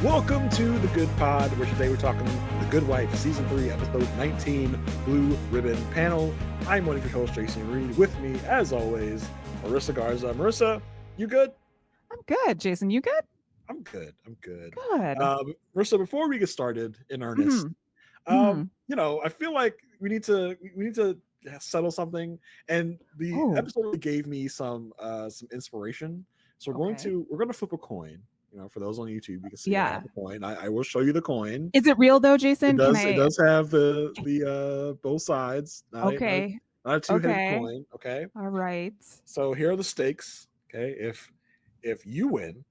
Welcome to The Good Pod, where today we're talking The Good Wife, Season 3, Episode 19, Blue Ribbon Panel. I'm one of your hosts, Jason Reed. With me, as always, Marissa Garza. Marissa, you good? I'm good. Jason, you good? I'm good. Good. Marissa, before we get started in earnest, Mm-hmm. I feel like we need to settle something, and the Oh, episode really gave me some inspiration. So okay. we're gonna flip a coin. For those on YouTube, you can see I have Yeah. a coin. I will show you the coin. Is it real though, It Jason? Can does. It I? does have the both sides. Okay. Not a two-headed Okay. coin. Okay. All right. So here are the stakes. Okay. If you win,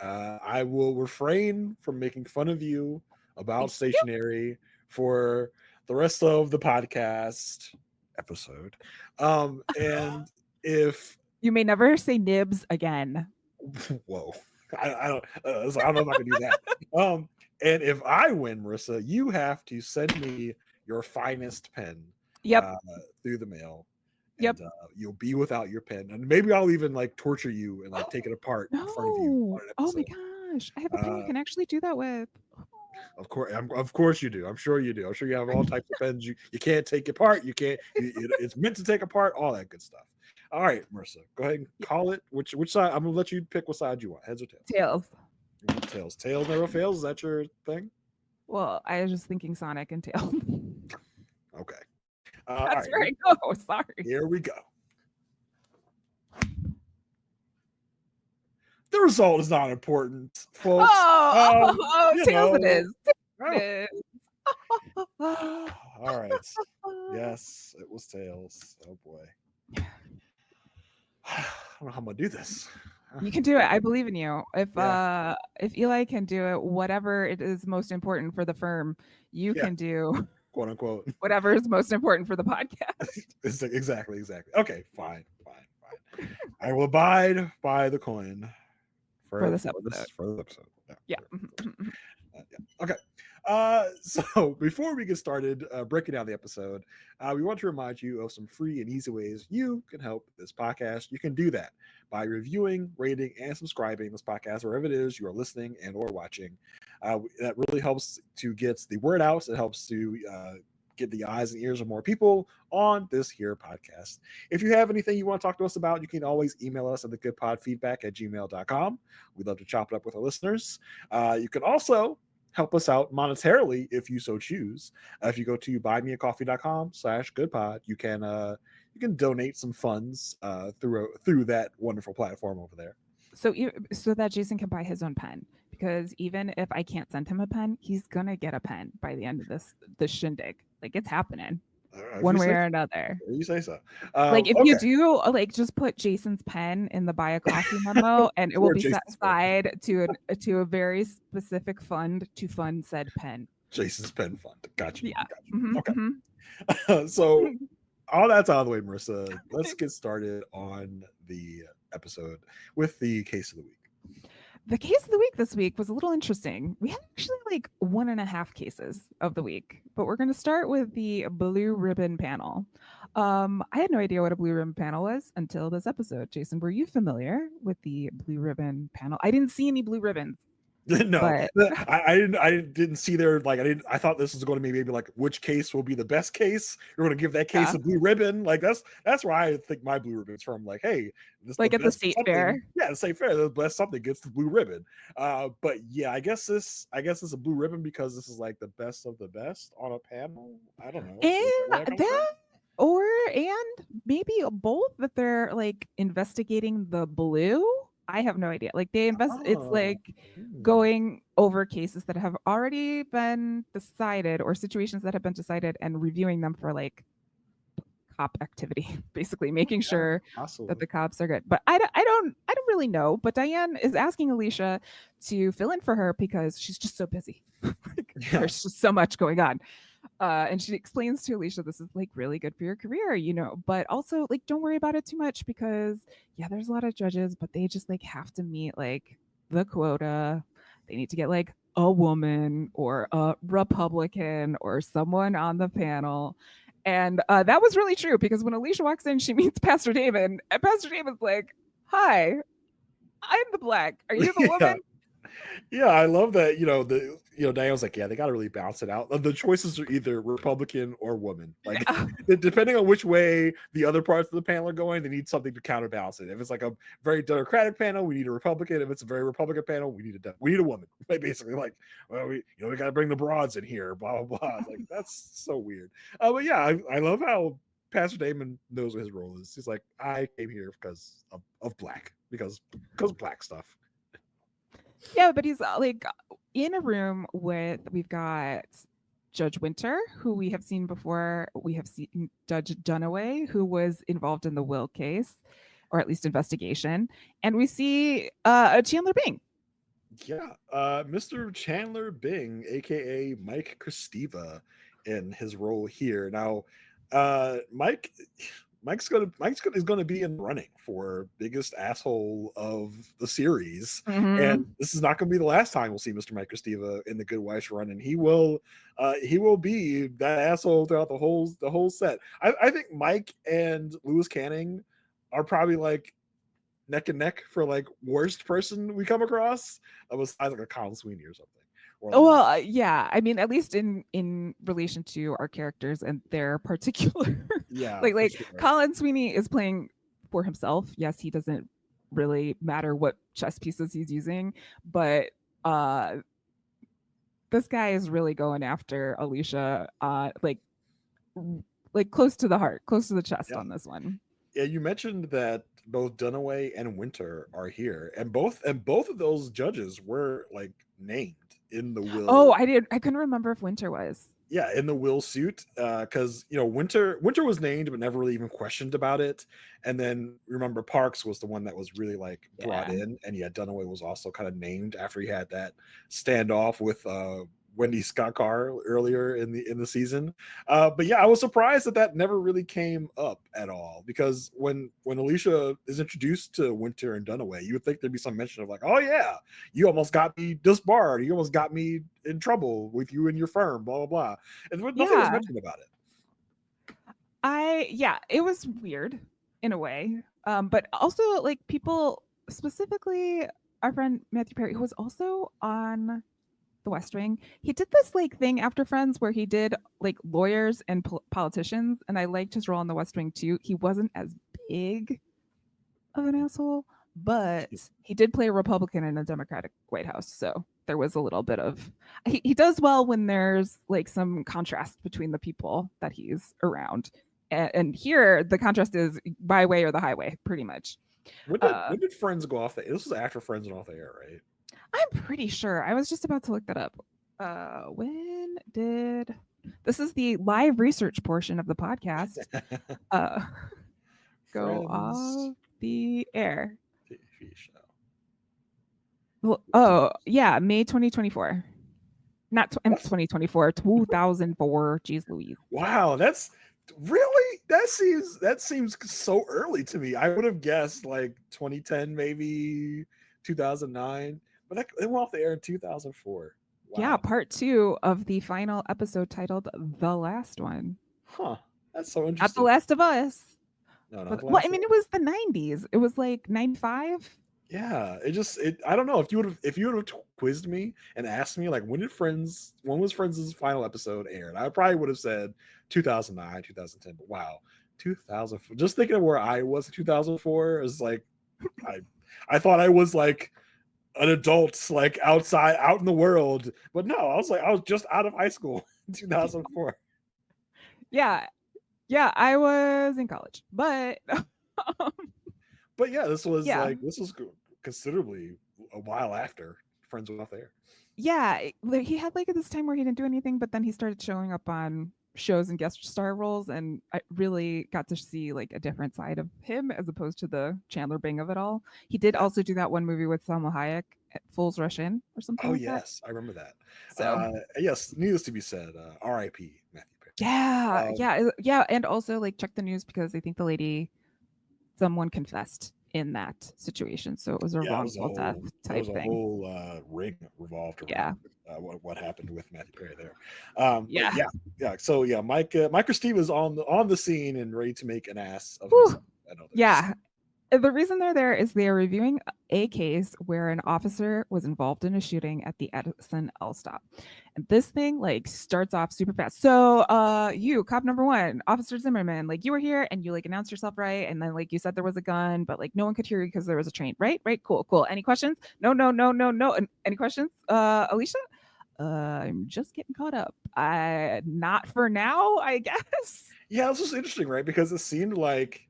I will refrain from making fun of you about Thank you. stationery for the rest of the podcast episode. And if You may never say nibs again. whoa, I don't. So I don't know if I can do that. And if I win, Marissa, you have to send me your finest pen Yep. uh, through the mail, Yep. and you'll be without your pen. And maybe I'll even like torture you and like take it apart in front of you No. on an Oh my episode. gosh. I have a pen you Uh, can actually do that with. of course you do. I'm sure you do. I'm sure you have all types of pens. You can't take apart. You can't. It's meant to take apart. All that good stuff. All right, Marissa, go ahead and call it. Which side? I'm gonna let you pick what side you want. Heads or tails? Tails. Tails. Tails never fails. Is that your thing? Well, I was just thinking Sonic and Tails. Okay. That's All right. where I go. Sorry. Here we go. The result is not important, folks. Tails it is. Oh, It is. all right. Yes, it was tails. Oh boy. I don't know how I'm gonna do this. You can do it. I believe in you. Yeah. If Eli can do it, whatever it is most important for the firm, you Yeah. can do Quote unquote. whatever is most important for the podcast. Exactly. Okay, fine. I will abide by the coin For this episode. for this episode. Yeah. Okay. So before we get started breaking down the episode, we want to remind you of some free and easy ways you can help this podcast. You can do that by reviewing, rating, and subscribing this podcast wherever it is you are listening and or watching. That really helps to get the word out. It helps to get the eyes and ears of more people on this here podcast. If you have anything you want to talk to us about, you can always email us at thegoodpodfeedback@gmail.com. We'd love to chop it up with our listeners. You can also help us out monetarily if you so choose. If you go to buymeacoffee.com/goodpod, you can donate some funds through that wonderful platform over there. So that Jason can buy his own pen, because even if I can't send him a pen, he's gonna get a pen by the end of this shindig. Like, it's happening. One way or another. You say so. Like, if okay. you do, like, just put Jason's pen in the buy a coffee memo, and it will be set aside to a very specific fund to fund said pen. Jason's pen fund. Got you. Yeah. Got you. Mm-hmm, Okay. Mm-hmm. So all that's out of the way, Marissa. Let's get started on the episode with the case of the week. The case of the week this week was a little interesting. We had actually like 1.5 cases of the week, but we're going to start with the blue ribbon panel. I had no idea what a blue ribbon panel was until this episode. Jason, were you familiar with the blue ribbon panel? I didn't see any blue ribbons. No, but I didn't see there. Like, I thought this was going to be maybe like which case will be the best case. You're going to give that case a blue ribbon. Like, that's where I think my blue ribbon's from. Like, hey, this like at the state fair. Yeah, the state fair. The best something gets the blue ribbon. But yeah, I guess it's a blue ribbon because this is like the best of the best on a panel. I don't know. And maybe both, that they're like investigating the blue. I have no idea. Like, they it's like going over cases that have already been decided or situations that have been decided and reviewing them for like cop activity, basically making sure that the cops are good. But I don't really know. But Diane is asking Alicia to fill in for her because she's just so busy. There's just so much going on. And she explains to Alicia, this is like really good for your career, but also like, don't worry about it too much because there's a lot of judges, but they just like have to meet like the quota. They need to get like a woman or a Republican or someone on the panel. And that was really true because when Alicia walks in, she meets Pastor David, and Pastor David's like, "Hi, I'm the black. Are you the woman?" Yeah, I love that. Diane was like, yeah, they got to really balance it out. The choices are either Republican or woman. Like, Yeah. depending on which way the other parts of the panel are going, they need something to counterbalance it. If it's like a very Democratic panel, we need a Republican. If it's a very Republican panel, we need a woman. Like, basically, like, well, we got to bring the broads in here. Blah blah blah. Like, that's so weird. But yeah, I love how Pastor Damon knows what his role is. He's like, I came here because of black, because of black stuff. Yeah, but he's like in a room with we've got Judge Winter, who we have seen before. We have seen Judge Dunaway, who was involved in the will case, or at least investigation, and we see Chandler Bing. Yeah, Mr. Chandler Bing, aka Mike Christiva, in his role here. Now, Mike is gonna be in the running for biggest asshole of the series, Mm-hmm. and this is not gonna be the last time we'll see Mr. Mike Christiva in the Good Wife's run, and he will be that asshole throughout the whole set. I think Mike and Lewis Canning are probably like neck and neck for like worst person we come across, besides like a Colin Sweeney or something. Or Oh, well, yeah. I mean, at least in relation to our characters and their particular, yeah, like for like sure. Colin Sweeney is playing for himself. Yes, he doesn't really matter what chess pieces he's using, but uh this guy is really going after Alicia, like close to the heart, close to the chest Yeah. on this one. Yeah, you mentioned that both Dunaway and Winter are here, and both of those judges were like named in the Oh, will. I couldn't remember if Winter was. Yeah, in the will suit, because Winter was named but never really even questioned about it, and then remember Parks was the one that was really like brought Yeah. in, and yeah, Dunaway was also kind of named after he had that standoff with Wendy Scott Carr earlier in the season. But yeah, I was surprised that never really came up at all, because when Alicia is introduced to Winter and Dunaway, you would think there'd be some mention of like, oh yeah, you almost got me disbarred, you almost got me in trouble with you and your firm, blah blah blah, and nothing was Yeah. mentioned about it. It was weird in a way. But also like people, specifically our friend Matthew Perry, who was also on the West Wing, he did this like thing after Friends where he did like lawyers and politicians, and I liked his role on the West Wing too. He wasn't as big of an asshole, but he did play a Republican in a Democratic White House, so there was a little bit of he does well when there's like some contrast between the people that he's around. And here the contrast is my way or the highway, pretty much. When did Friends go off the This was after Friends went off the air, right? I'm pretty sure. I was just about to look that up. When did this is the live research portion of the podcast uh go Friends off the air? TV show. Well, oh, yeah, May 2024. Not 2024, 2004. Jeez Louise. Wow, that's really that seems so early to me. I would have guessed like 2010, maybe 2009, but it went off the air in 2004. Yeah, Wow, part 2 of the final episode titled The Last One. huh? That's so Not The interesting. Last of Us. No, not But the well, I last mean, one. it was the 90s. It was like 95. Yeah, I don't know, if you would have quizzed me and asked me like when was Friends' final episode aired, I probably would have said 2009, 2010. But wow, 2004. Just thinking of where I was in 2004 is like I I thought I was like an adult, like out in the world, but no, I was just out of high school in 2004. Yeah. Yeah, I was in college. But But yeah, yeah. this was considerably a while after Friends went off there. Yeah, like, he had like this time where he didn't do anything, but then he started showing up on shows and guest star roles, and I really got to see like a different side of him as opposed to the Chandler Bing of it all. He did Yeah. also do that one movie with Salma Hayek, Fools Rush In, or something Oh like that. yes, I remember that. So Yes, needless to be said, R.I.P. Matthew yeah, Perry. yeah, and also like check the news because I think the lady, someone confessed in that situation, so it was a Yeah, wrongful death there type was a thing. whole ring revolved Yeah, around what happened with Matthew Perry there. But yeah. yeah. So yeah, Mike Christie was on the scene and ready to make an ass of Whew. himself and others. Yeah, The reason they're there is they are reviewing a case where an officer was involved in a shooting at the Edison L stop. And this thing like starts off super fast. So you, cop number one, Officer Zimmerman, like you were here and you like announced yourself, right? And then like you said there was a gun, but like no one could hear you because there was a train, right? Right, cool, cool. Any questions? No, no, no, no, no. Any questions? Alicia? I'm just getting caught up. I not for now, I guess. Yeah, this was interesting, right? Because it seemed like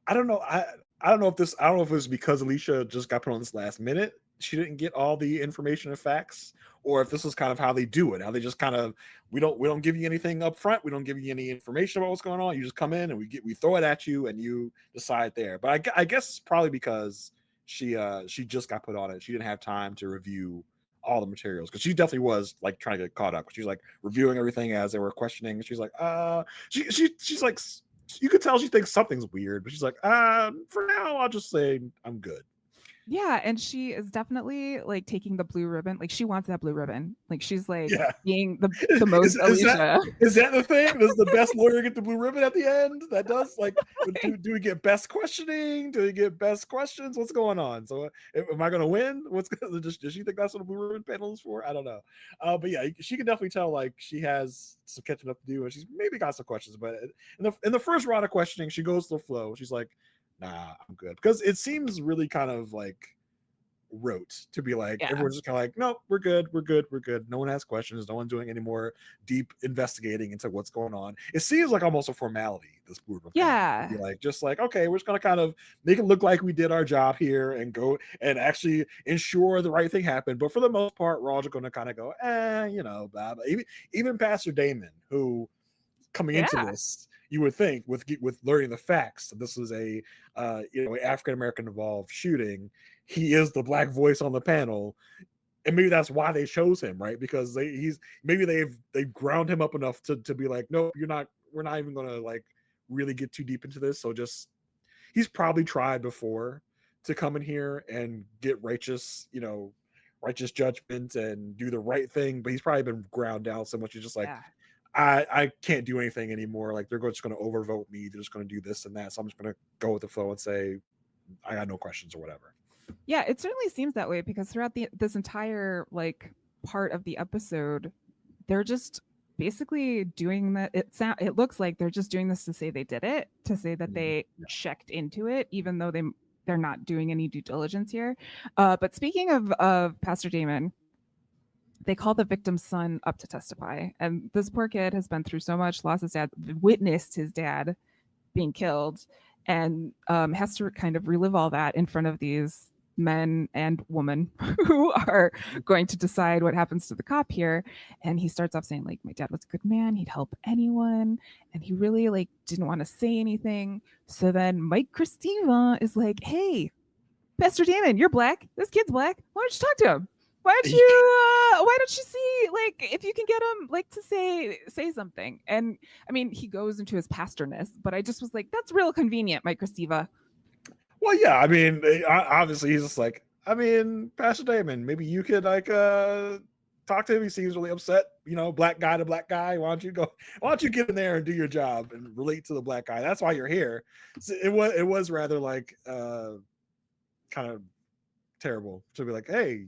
I don't know. I don't know if this. I don't know if it was because Alicia just got put on this last minute. She didn't get all the information and facts, or if this is kind of how they do it. How they just kind of we don't give you anything up front. We don't give you any information about what's going on. You just come in and we throw it at you and you decide there. But I guess it's probably because she just got put on it. She didn't have time to review all the materials because she definitely was like trying to get caught up. She's like reviewing everything as they were questioning. She's like, she's like you could tell she thinks something's weird, but she's like, for now, I'll just say I'm good. Yeah, and she is definitely like taking the blue ribbon. Like she wants that blue ribbon. Like she's like Yeah. being the most Alicia. Is that the thing? Does the best lawyer get the blue ribbon at the end? That does like do we get best questioning? Do we get best questions? What's going on? So am I gonna win? Does she think that's what the blue ribbon panel is for? I don't know. But yeah, she can definitely tell like she has some catching up to do and she's maybe got some questions. But in the first round of questioning, she goes to the flow. She's like, nah, I'm good. Because it seems really kind of like rote to be like, Yeah. everyone's just kind of like, no, we're good. No one has questions. No one's doing any more deep investigating into what's going on. It seems like almost a formality, this blue ribbon panel. Yeah. Be like, just like, okay, we're just going to kind of make it look like we did our job here and go and actually ensure the right thing happened. But for the most part, we're all just going to kind of go, blah, blah. Even Pastor Damon, who coming into Yeah. this, you would think with learning the facts that this was a African American involved shooting, he is the black voice on the panel, and maybe that's why they chose him, right? Because they've ground him up enough to be like, nope, we're not even gonna like really get too deep into this. So just he's probably tried before to come in here and get righteous judgment and do the right thing, but he's probably been ground down so much. He's just like, Yeah. I can't do anything anymore. Like they're just going to overvote me. They're just going to do this and that. So I'm just going to go with the flow and say I got no questions or whatever. Yeah, it certainly seems that way because throughout this entire like part of the episode, they're just basically doing that. It looks like they're just doing this to say they did it, to say that they checked into it, even though they're not doing any due diligence here. But speaking of Pastor Damon, they call the victim's son up to testify, and this poor kid has been through so much, lost his dad, witnessed his dad being killed, and has to kind of relive all that in front of these men and women who are going to decide what happens to the cop here. And he starts off saying like, my dad was a good man, he'd help anyone, and he really like didn't want to say anything. So then Mike Christiva is like, hey, Pastor Damon, you're black, this kid's black, why don't you talk to him? Why don't you see like if you can get him like to say something? And I mean, he goes into his pastorness, but I just was like, that's real convenient, Mike Christiva. Well, yeah, I mean, obviously he's just like, I mean, Pastor Damon, maybe you could like talk to him. He seems really upset, black guy to black guy. Why don't you get in there and do your job and relate to the black guy? That's why you're here. So it was rather like kind of terrible to be like, hey,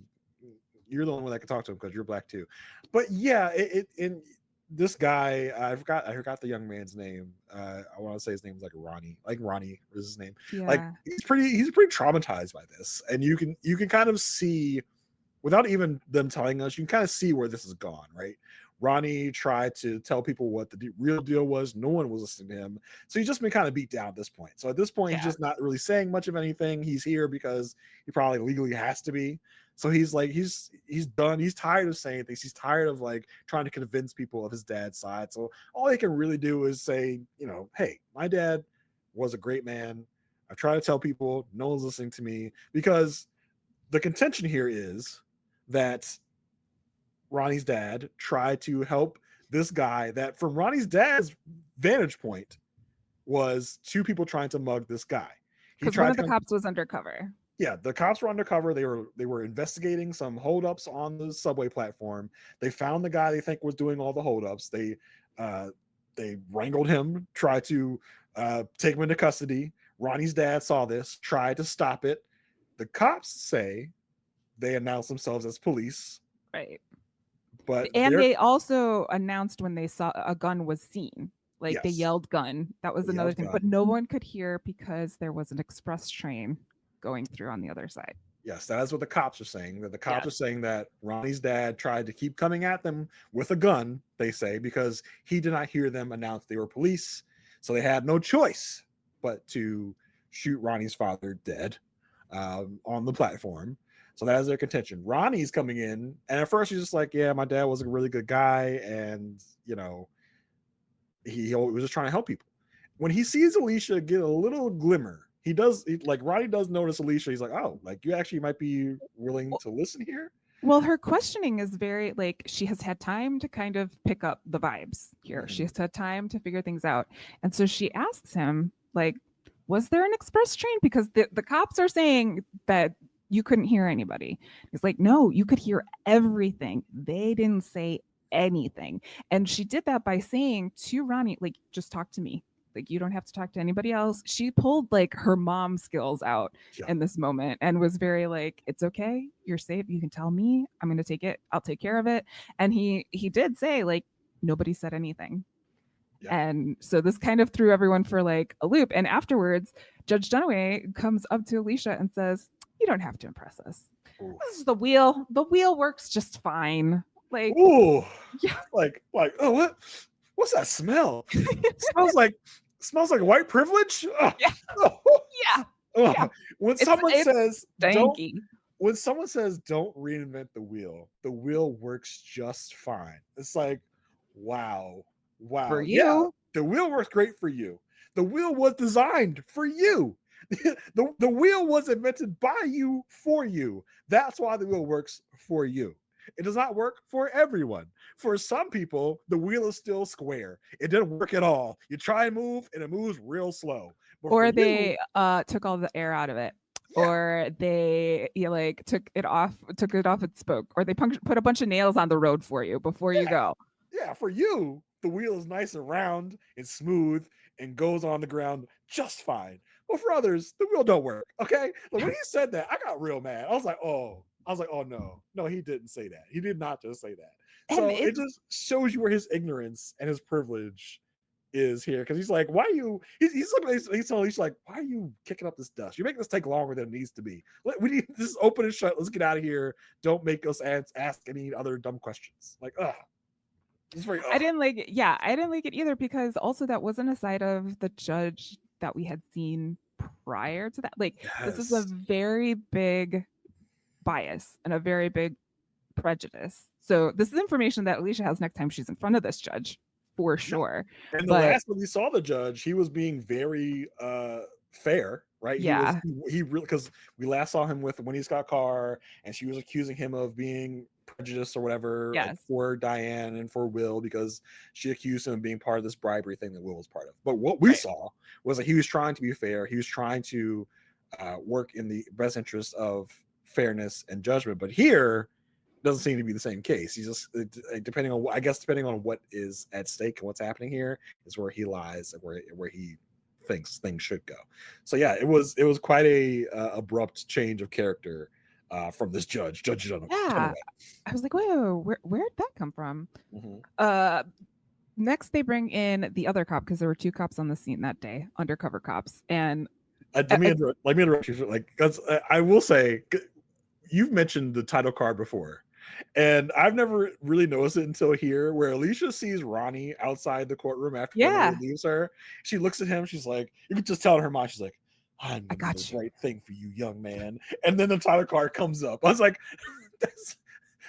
you're the only one that can talk to him because you're black too. But yeah, in this guy, I forgot the young man's name. I want to say his name was like Ronnie. Like Ronnie is his name. Yeah. Like he's pretty traumatized by this. And you can kind of see, without even them telling us, you can kind of see where this has gone, right? Ronnie tried to tell people what the real deal was. No one was listening to him. So he's just been kind of beat down at this point. So at this point, he's just not really saying much of anything. He's here because he probably legally has to be. So he's like, he's done. He's tired of saying things. He's tired of like trying to convince people of his dad's side. So all he can really do is say, hey, my dad was a great man. I try to tell people, no one's listening to me, because the contention here is that Ronnie's dad tried to help this guy that, from Ronnie's dad's vantage point, was two people trying to mug this guy. Because one of the cops was undercover. Yeah, the cops were undercover. They were investigating some holdups on the subway platform. They found the guy they think was doing all the holdups. They wrangled him, tried to take him into custody. Ronnie's dad saw this, tried to stop it. The cops say they announced themselves as police, Right. but And they're they also announced when they saw a gun was seen. Like they yes, yelled gun. That was they another yelled thing. But gun. no one could hear because there was an express train going through on the other side. Yes, that is what the cops are saying. That the cops Yes. are saying that Ronnie's dad tried to keep coming at them with a gun, they say, because he did not hear them announce they were police. So they had no choice but to shoot Ronnie's father dead on the platform. So that is their contention. Ronnie's coming in, and at first he's just like, yeah, my dad was a really good guy, and, you know, he was just trying to help people. When he sees Alicia get a little glimmer, like Ronnie does notice Alicia. He's like, oh, like you actually might be willing to listen here. Well, her questioning is very like she has had time to kind of pick up the vibes here. Mhm. She has had time to figure things out. And so she asks him, like, was there an express train? Because the cops are saying that you couldn't hear anybody. He's like, no, you could hear everything. They didn't say anything. And she did that by saying to Ronnie, like, just talk to me. Like, you don't have to talk to anybody else. She pulled like her mom skills out Yeah. in this moment and was very like, it's okay, you're safe, you can tell me, I'm going to take it, I'll take care of it. And he did say like nobody said anything. Yeah. And so this kind of threw everyone for like a loop. And afterwards, Judge Dunaway comes up to Alicia and says, you don't have to impress us. Ooh. This is the wheel. The wheel works just fine. Like, Ooh. yeah. Like, oh, what's that smell? Smells like white privilege. Yeah. Yeah. Yeah. When someone says stanky. When someone says don't reinvent the wheel works just fine. It's like, wow. For you. Yeah, the wheel works great for you. The wheel was designed for you. The wheel was invented by you for you. That's why the wheel works for you. It does not work for everyone. For some people, the wheel is still square. It didn't work at all. You try and move, and it moves real slow. But or they took all the air out of it. Yeah. Or they took it off its spoke, or they put a bunch of nails on the road for you before you go. Yeah, for you, the wheel is nice and round and smooth and goes on the ground just fine. But for others, the wheel don't work. Okay, like when he said that, I got real mad. I was like, oh no, he didn't say that. He did not just say that. So it just shows you where his ignorance and his privilege is here, because he's like, why are you? He's like, why are you kicking up this dust? You're making this take longer than it needs to be. We need this open and shut. Let's get out of here. Don't make us ask any other dumb questions. Like, I didn't like it. Yeah, I didn't like it either, because also that wasn't a side of the judge that we had seen prior to that. Like, yes. This is a very big bias and a very big prejudice. So this is information that Alicia has next time she's in front of this judge, for sure. And the last time we saw the judge, he was being very fair, right? Yeah. He really, because we last saw him with when he's got car, and she was accusing him of being prejudiced or whatever, yes. like, for Diane and for Will, because she accused him of being part of this bribery thing that Will was part of. But what we saw was that he was trying to be fair. He was trying to work in the best interest of fairness and judgment. But here doesn't seem to be the same case. He's just depending on what is at stake and what's happening here is where he lies and where he thinks things should go. So yeah, it was quite a abrupt change of character from this Judge Dunaway. Yeah, I was like, whoa, where'd that come from? Mm-hmm. Next, they bring in the other cop, because there were two cops on the scene that day, undercover cops. And let me interrupt you, like, because I will say, you've mentioned the title card before, and I've never really noticed it until here, where Alicia sees Ronnie outside the courtroom after Dunaway leaves her. She looks at him. She's like, you can just tell in her mind, she's like, I got the right thing for you, young man. And then the title card comes up. I was like, that's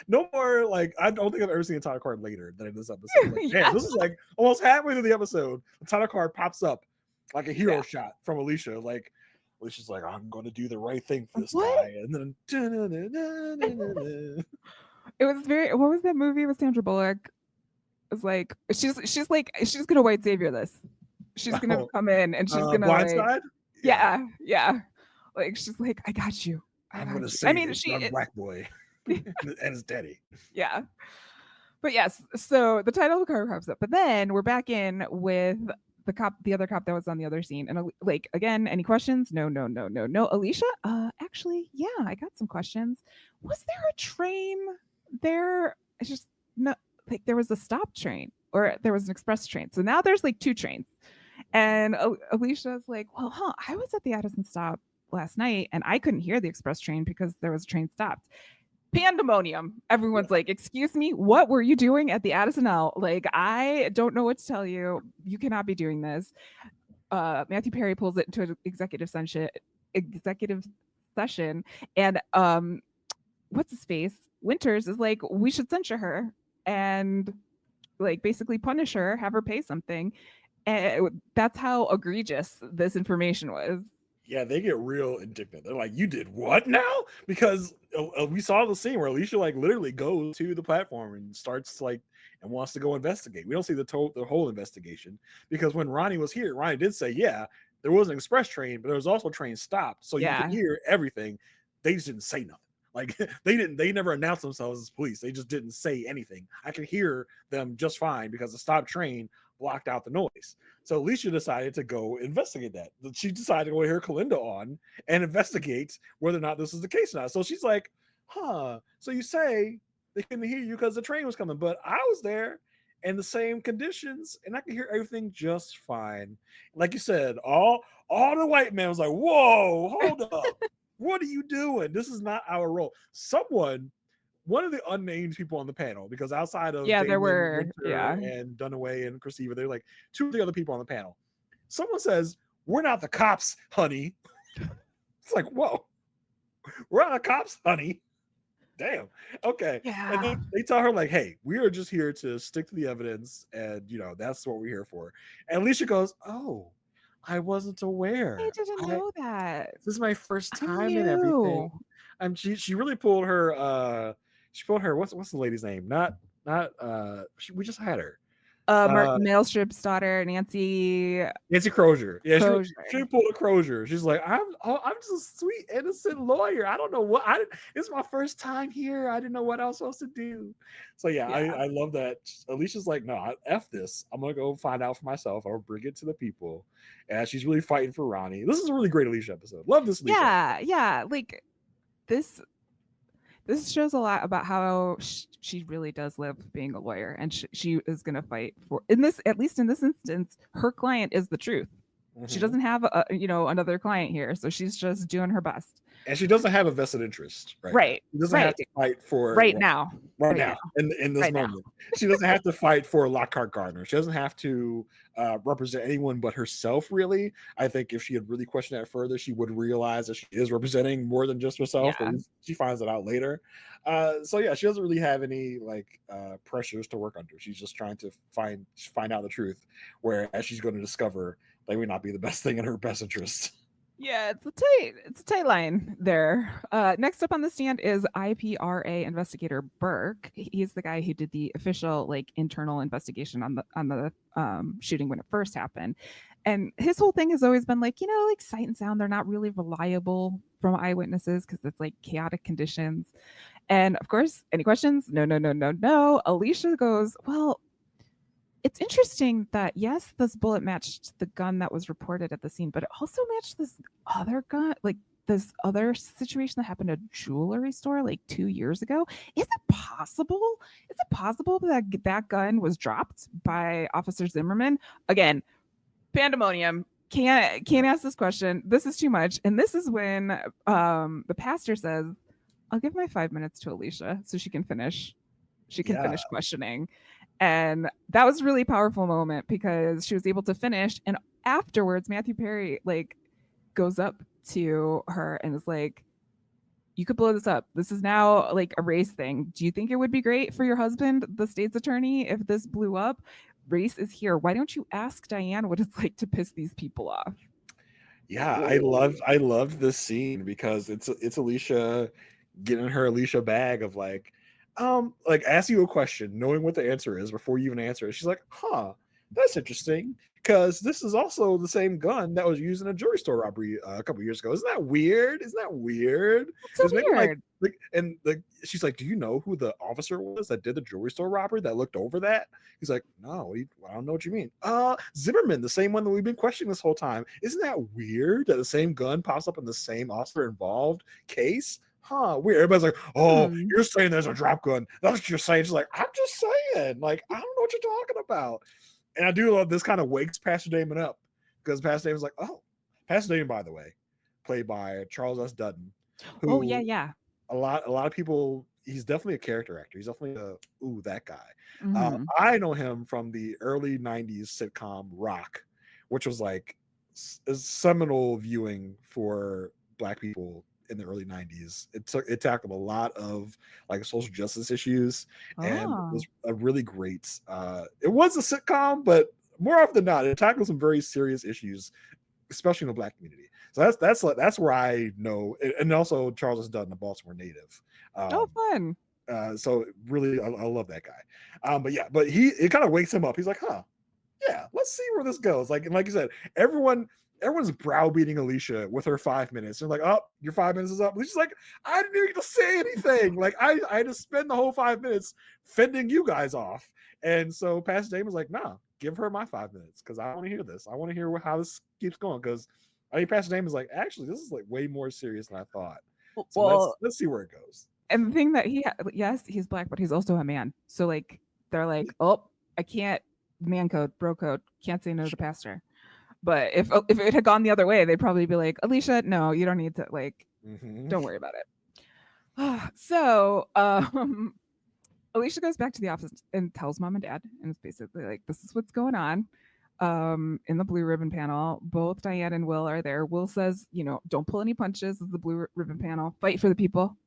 no more, like, I don't think I've ever seen a title card later than in this episode. Like, man, this is like almost halfway through the episode. The title card pops up like a hero shot from Alicia. Like, Alicia's like, I'm going to do the right thing for this guy. And then it was very, what was that movie with Sandra Bullock? It was like, she's gonna white savior this. She's gonna come in and she's gonna Blindside? Yeah. Like, she's like, I got you. I'm gonna save this young black boy and his daddy. Yeah. But yes, so the title card pops up. But then we're back in with the other cop that was on the other scene, and like again, any questions? No, no, no, no, no. Alicia, actually, yeah, I got some questions. Was there a train there? It's just no, like there was a stop train or there was an express train. So now there's like two trains, and Alicia's like, well, I was at the Addison stop last night and I couldn't hear the express train because there was a train stopped. Pandemonium. Everyone's like, excuse me, what were you doing at the Addison L? Like, I don't know what to tell you. You cannot be doing this. Matthew Perry pulls it into an executive session, and what's his face? Winters is like, we should censure her and like basically punish her, have her pay something. And that's how egregious this information was. Yeah, they get real indignant. They're like, "You did what now?" Because we saw the scene where Alicia like literally goes to the platform and starts like and wants to go investigate. We don't see the whole investigation because when Ronnie was here, Ronnie did say, "Yeah, there was an express train, but there was also a train stopped, so you could hear everything." They just didn't say nothing. Like they never announced themselves as police. They just didn't say anything. I could hear them just fine because the stopped train blocked out the noise. So Alicia decided to go investigate that. She decided to go hear Kalinda on and investigate whether or not this is the case or not. So she's like, huh, so you say they couldn't hear you because the train was coming, but I was there in the same conditions and I could hear everything just fine. Like you said, all the white man was like, whoa, hold up. What are you doing? This is not our role. One of the unnamed people on the panel, because outside of there Damon, were Winter, and Dunaway and Christiva, they're like two of the other people on the panel. Someone says, "We're not the cops, honey." It's like, whoa, we're not the cops, honey. Damn. Okay. Yeah. And they tell her like, "Hey, we are just here to stick to the evidence, and that's what we're here for." And Alicia goes, "Oh, I wasn't aware. I didn't know that. This is my first I time in everything." knew. She really pulled her what's the lady's name? Not we just had her. Maelstrip's daughter, Nancy Crozier. Yeah, Crozier. she pulled a Crozier. She's like, I'm just a sweet innocent lawyer. I don't know what it's my first time here. I didn't know what I was supposed to do. So yeah. I love that. Alicia's like, no, F this. I'm gonna go find out for myself. I'll bring it to the people. And she's really fighting for Ronnie. This is a really great Alicia episode. Love this Alicia episode. Yeah. Like this shows a lot about how she really does live being a lawyer, and she is going to fight for, at least in this instance, her client is the truth. Mm-hmm. She doesn't have another client here, so she's just doing her best. And she doesn't have a vested interest, right? She doesn't have to fight for right now in this moment. She doesn't have to fight for Lockhart Gardner. She doesn't have to represent anyone but herself, really. I think if she had really questioned that further, she would realize that she is representing more than just herself. Yeah. She finds it out later. So yeah, she doesn't really have any pressures to work under. She's just trying to find out the truth, whereas she's going to discover that would not be the best thing in her best interest. Yeah, it's a tight line there. Next up on the stand is IPRA investigator Burke. He's the guy who did the official internal investigation on the shooting when it first happened. And his whole thing has always been sight and sound, they're not really reliable from eyewitnesses because it's chaotic conditions. And of course, any questions? No. Alicia goes, well, it's interesting that, yes, this bullet matched the gun that was reported at the scene, but it also matched this other gun, this other situation that happened at a jewelry store 2 years ago. Is it possible? That that gun was dropped by Officer Zimmerman? Again, pandemonium. Can't ask this question. This is too much. And this is when the pastor says, I'll give my 5 minutes to Alicia so she can finish. Finish questioning. And that was a really powerful moment because she was able to finish. And afterwards, Matthew Perry goes up to her and is like, you could blow this up. This is now a race thing. Do you think it would be great for your husband, the state's attorney, if this blew up? Race is here. Why don't you ask Diane what it's like to piss these people off? Yeah, I loved this scene because it's Alicia getting her Alicia bag of ask you a question, knowing what the answer is before you even answer it. She's like, huh, That's interesting because this is also the same gun that was used in a jewelry store robbery a couple years ago. Isn't that weird? Isn't that weird? That's so It's maybe weird. and she's like, "Do you know who the officer was that did the jewelry store robbery that looked over that?" He's like, "No, I don't know what you mean." Zimmerman, the same one that we've been questioning this whole time. Isn't that weird that the same gun pops up in the same officer involved case? Huh, weird. Everybody's like, "Oh, Hmm. you're saying there's a drop gun." That's what you're saying. She's like, "I'm just saying. Like, I don't know what you're talking about." And I do love this kind of wakes Pastor Damon up because Pastor Damon's like, "Oh, Pastor Damon, by the way, played by Charles S. Dutton, Oh yeah, who yeah. a lot of people. He's definitely a character actor. He's definitely that guy. Hmm. I know him from the early '90s sitcom Rock, which was like a seminal viewing for Black people in the early '90s. It tackled a lot of like social justice issues, and it Oh. was a really great. It was a sitcom, but more often than not, it tackled some very serious issues, especially in the Black community. So that's where I know, and also Charles is Dutton, a Baltimore native. Oh, Um, fun. so really, I love that guy. But it kind of wakes him up. He's like, huh, yeah, let's see where this goes. Like, and like you said, everyone's browbeating Alicia with her 5 minutes. They're like, oh, your 5 minutes is up. Alicia's like, I didn't even get to say anything. Like, I had to spend the whole 5 minutes fending you guys off. And so Pastor Damon's like, nah, give her my 5 minutes because I want to hear this. I want to hear how this keeps going. Because I mean, Pastor Damon's like, actually, this is like way more serious than I thought. So Well, let's see where it goes. and the thing that yes, he's Black, but he's also a man. So like they're like, oh, I can't, man code, bro code, can't say no to the pastor. But if it had gone the other way, they'd probably be like, Alicia, no, you don't need to, like, Mm-hmm. don't worry about it. So Alicia goes back to the office and tells mom and dad, and it's basically like, this is what's going on. In the blue ribbon panel, both Diane and Will are there. Will says, don't pull any punches of the blue ribbon panel, fight for the people,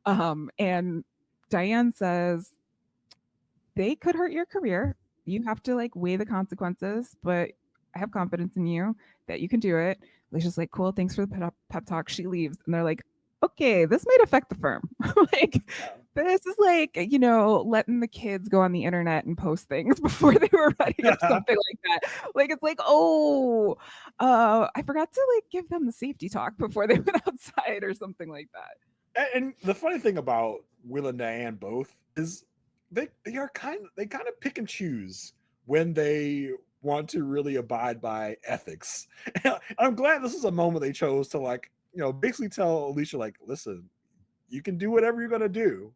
and Diane says, they could hurt your career. You have to like weigh the consequences, but I have confidence in you that you can do it. Alicia's like, cool, thanks for the pep talk. She leaves, and they're like, okay, this might affect the firm. Like, this is like, letting the kids go on the internet and post things before they were ready or something like that. Like, it's like, oh, I forgot to like give them the safety talk before they went outside or something like that. And the funny thing about Will and Diane both is they kind of pick and choose when they want to really abide by ethics. I'm glad this is a moment they chose to like, basically tell Alicia like, listen, you can do whatever you're gonna do.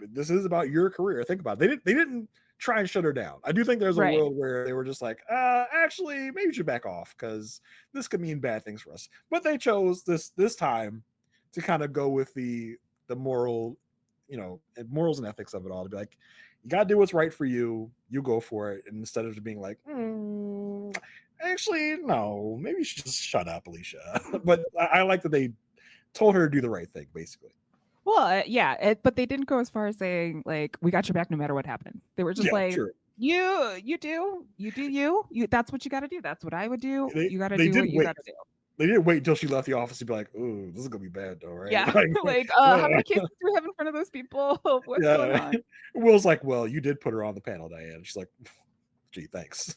This is about your career. Think about it. They didn't try and shut her down. I do think there's a Right. world where they were just like, actually, maybe you should back off because this could mean bad things for us. But they chose this time to kind of go with the moral, morals and ethics of it all. To be like, you gotta do what's right for you. You go for it, and instead of just being like, actually, no, maybe you should just shut up, Alicia. But I like that they told her to do the right thing, basically. Well, yeah, but they didn't go as far as saying like, we got your back no matter what happens. They were just Yeah, like, sure. you. That's what you got to do. That's what I would do. They You got to they do did what you wait. got to do. They didn't wait until she left the office to be like, "Ooh, this is gonna be bad, though, right?" Yeah, Like, like, how many cases do we have in front of those people? What's going yeah. on? Will's like, "Well, you did put her on the panel, Diane." She's like, "Gee, thanks."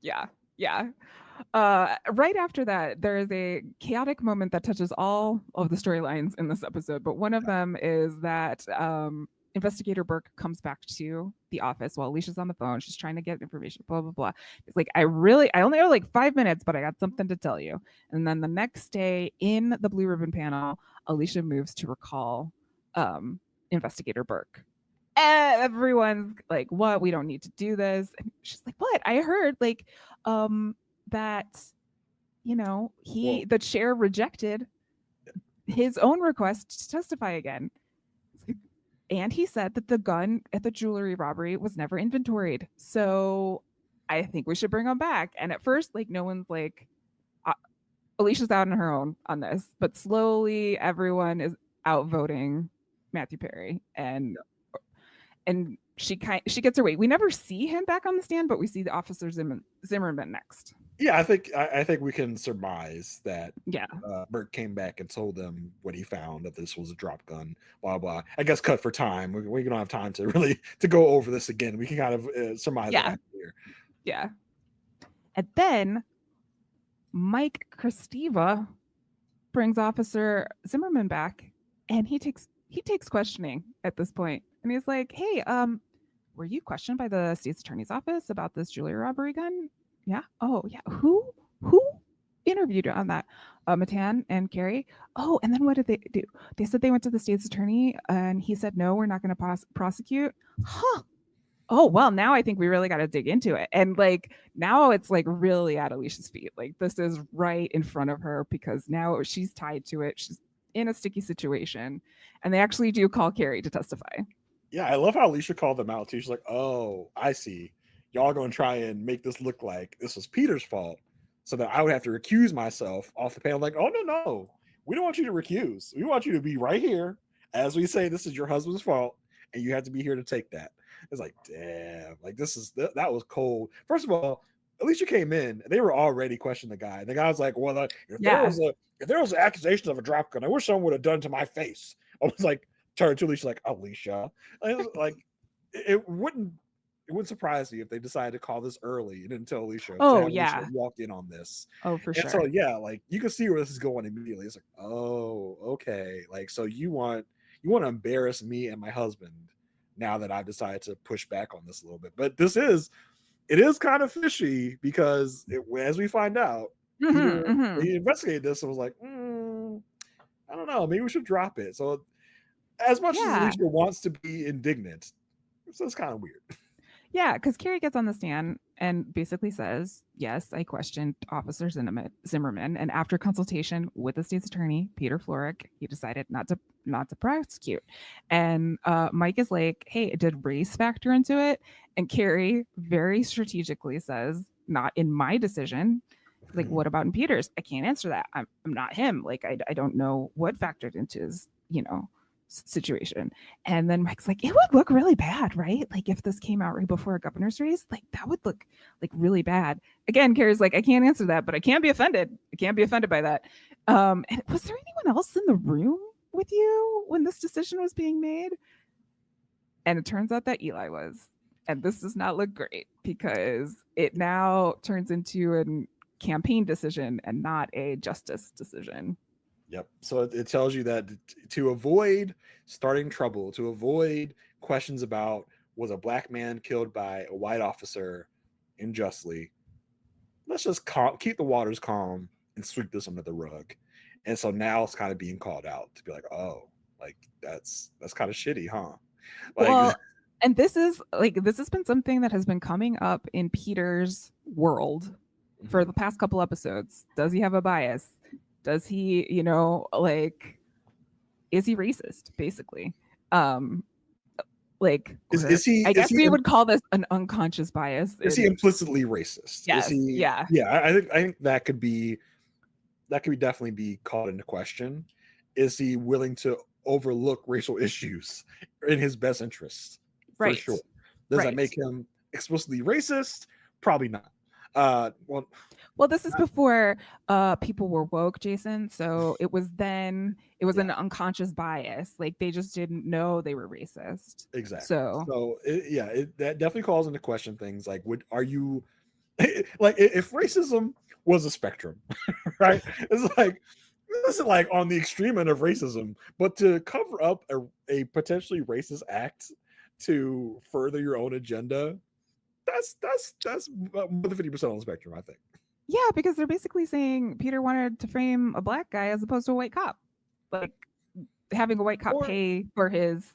Yeah, yeah. Right after that, there is a chaotic moment that touches all of the storylines in this episode. But one of them is that investigator Burke comes back to the office while Alicia's on the phone. She's trying to get information, blah, blah, blah. It's like, I only have like 5 minutes, but I got something to tell you. And then the next day in the blue ribbon panel, Alicia moves to recall investigator Burke. Everyone's like, what? We don't need to do this. And she's like, what? I heard like that Well, the chair rejected his own request to testify again. And he said that the gun at the jewelry robbery was never inventoried. So I think we should bring him back. And at first, like, no one's like, Alicia's out on her own on this. But slowly, everyone is outvoting Matthew Perry. And she gets her way. We never see him back on the stand, but we see the officer Zimmerman next. Yeah, I think we can surmise that Yeah. Bert came back and told them what he found, that this was a drop gun, blah blah. I guess cut for time. We don't have time to really to go over this again. We can kind of surmise what Yeah. happened here. Yeah. And then Mike Christiva brings Officer Zimmerman back, and he takes questioning at this point, and he's like, "Hey, were you questioned by the state's attorney's office about this jewelry robbery gun? Yeah. Oh, yeah. Who interviewed you on that? Matan and Carrie. Oh, and then what did they do? They said they went to the state's attorney, and he said no, we're not going to prosecute. Huh. Oh, well, now I think we really got to dig into it. And like now it's like really at Alicia's feet. Like this is right in front of her because now she's tied to it. She's in a sticky situation. And they actually do call Carrie to testify. Yeah, I love how Alicia called them out too. She's like, "Oh, I see. Y'all gonna try and make this look like this was Peter's fault, so that I would have to recuse myself off the panel." Like, "Oh no, we don't want you to recuse. We want you to be right here as we say this is your husband's fault, and you have to be here to take that." It's like, damn, like that was cold. First of all, Alicia came in, and they were already questioning the guy. The guy was like, "Well, Yeah. if there was an accusation of a drop gun, I wish someone would have done to my face." I was like, turned to Alicia like, "Alicia." Like it wouldn't surprise me if they decided to call this early and didn't tell Alicia to Oh, have Alicia yeah. walk in on this. Oh, for And so sure. yeah, like you can see where this is going immediately. It's like, oh, okay. Like so you want to embarrass me and my husband now that I've decided to push back on this a little bit. But it is kind of fishy because as we find out, Mm-hmm, Peter mm-hmm. he investigated this and was like, I don't know, maybe we should drop it. So as much as Yeah. Alicia wants to be indignant, so it's kind of weird. Yeah, because Carrie gets on the stand and basically says, "Yes, I questioned Officer Zimmerman, and after consultation with the state's attorney, Peter Florrick, he decided not to prosecute." And Mike is like, "Hey, did race factor into it?" And Carrie very strategically says, "Not in my decision." Like, what about in Peter's? I can't answer that. I'm not him. Like, I don't know what factored into his, situation. And then Mike's like, it would look really bad, right? Like if this came out right before a governor's race, like that would look like really bad. Again, Carrie's like, I can't answer that, but I can't be offended. I can't be offended by that. And was there anyone else in the room with you when this decision was being made? And it turns out that Eli was. And this does not look great because it now turns into a campaign decision and not a justice decision. Yep. So it tells you that to avoid starting trouble, to avoid questions about was a black man killed by a white officer unjustly, let's just keep the waters calm and sweep this under the rug. And so now it's kind of being called out to be like, oh, like that's kind of shitty, huh? Like, Well, and this has been something that has been coming up in Peter's world for the past couple episodes. Does he have a bias? Does he, like is he racist basically? Um is he I is guess he we would call this an unconscious bias. is he implicitly racist? Is Yes, he? yeah. Yeah, I think that could definitely be called into question. Is he willing to overlook racial issues in his best interests? For Right. sure. Does that Right. make him explicitly racist? Probably not. Well, Well, this is before people were woke, Jason. So it was an unconscious bias. Like they just didn't know they were racist. exactly. So So that definitely calls into question things like, are you like if racism was a spectrum, right? It's like this is like on the extreme end of racism, but to cover up a potentially racist act to further your own agenda, that's more than 50% on the spectrum, I think. yeah, because they're basically saying Peter wanted to frame a black guy as opposed to a white cop. Like having a white cop Or pay for his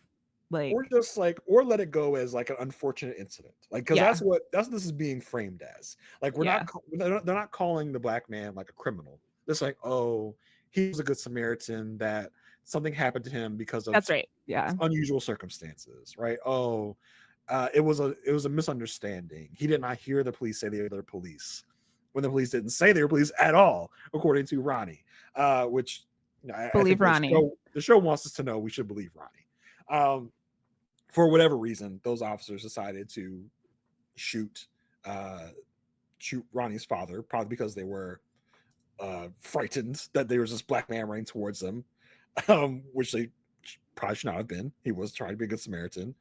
or like just like or let it go as like an unfortunate incident, like because yeah, that's what this is being framed as. Like yeah. they're not calling the black man like a criminal. It's like, oh, he was a good Samaritan, that something happened to him because of That's right. Yeah. unusual circumstances, right? Oh, it was a misunderstanding. He did not hear the police say they were police when the police didn't say they were police at all, according to Ronnie. Which I think Believe Ronnie. the show wants us to know we should believe Ronnie. For whatever reason, those officers decided to shoot shoot Ronnie's father, probably because they were frightened that there was this black man running towards them, which they probably should not have been. He was trying to be a good Samaritan,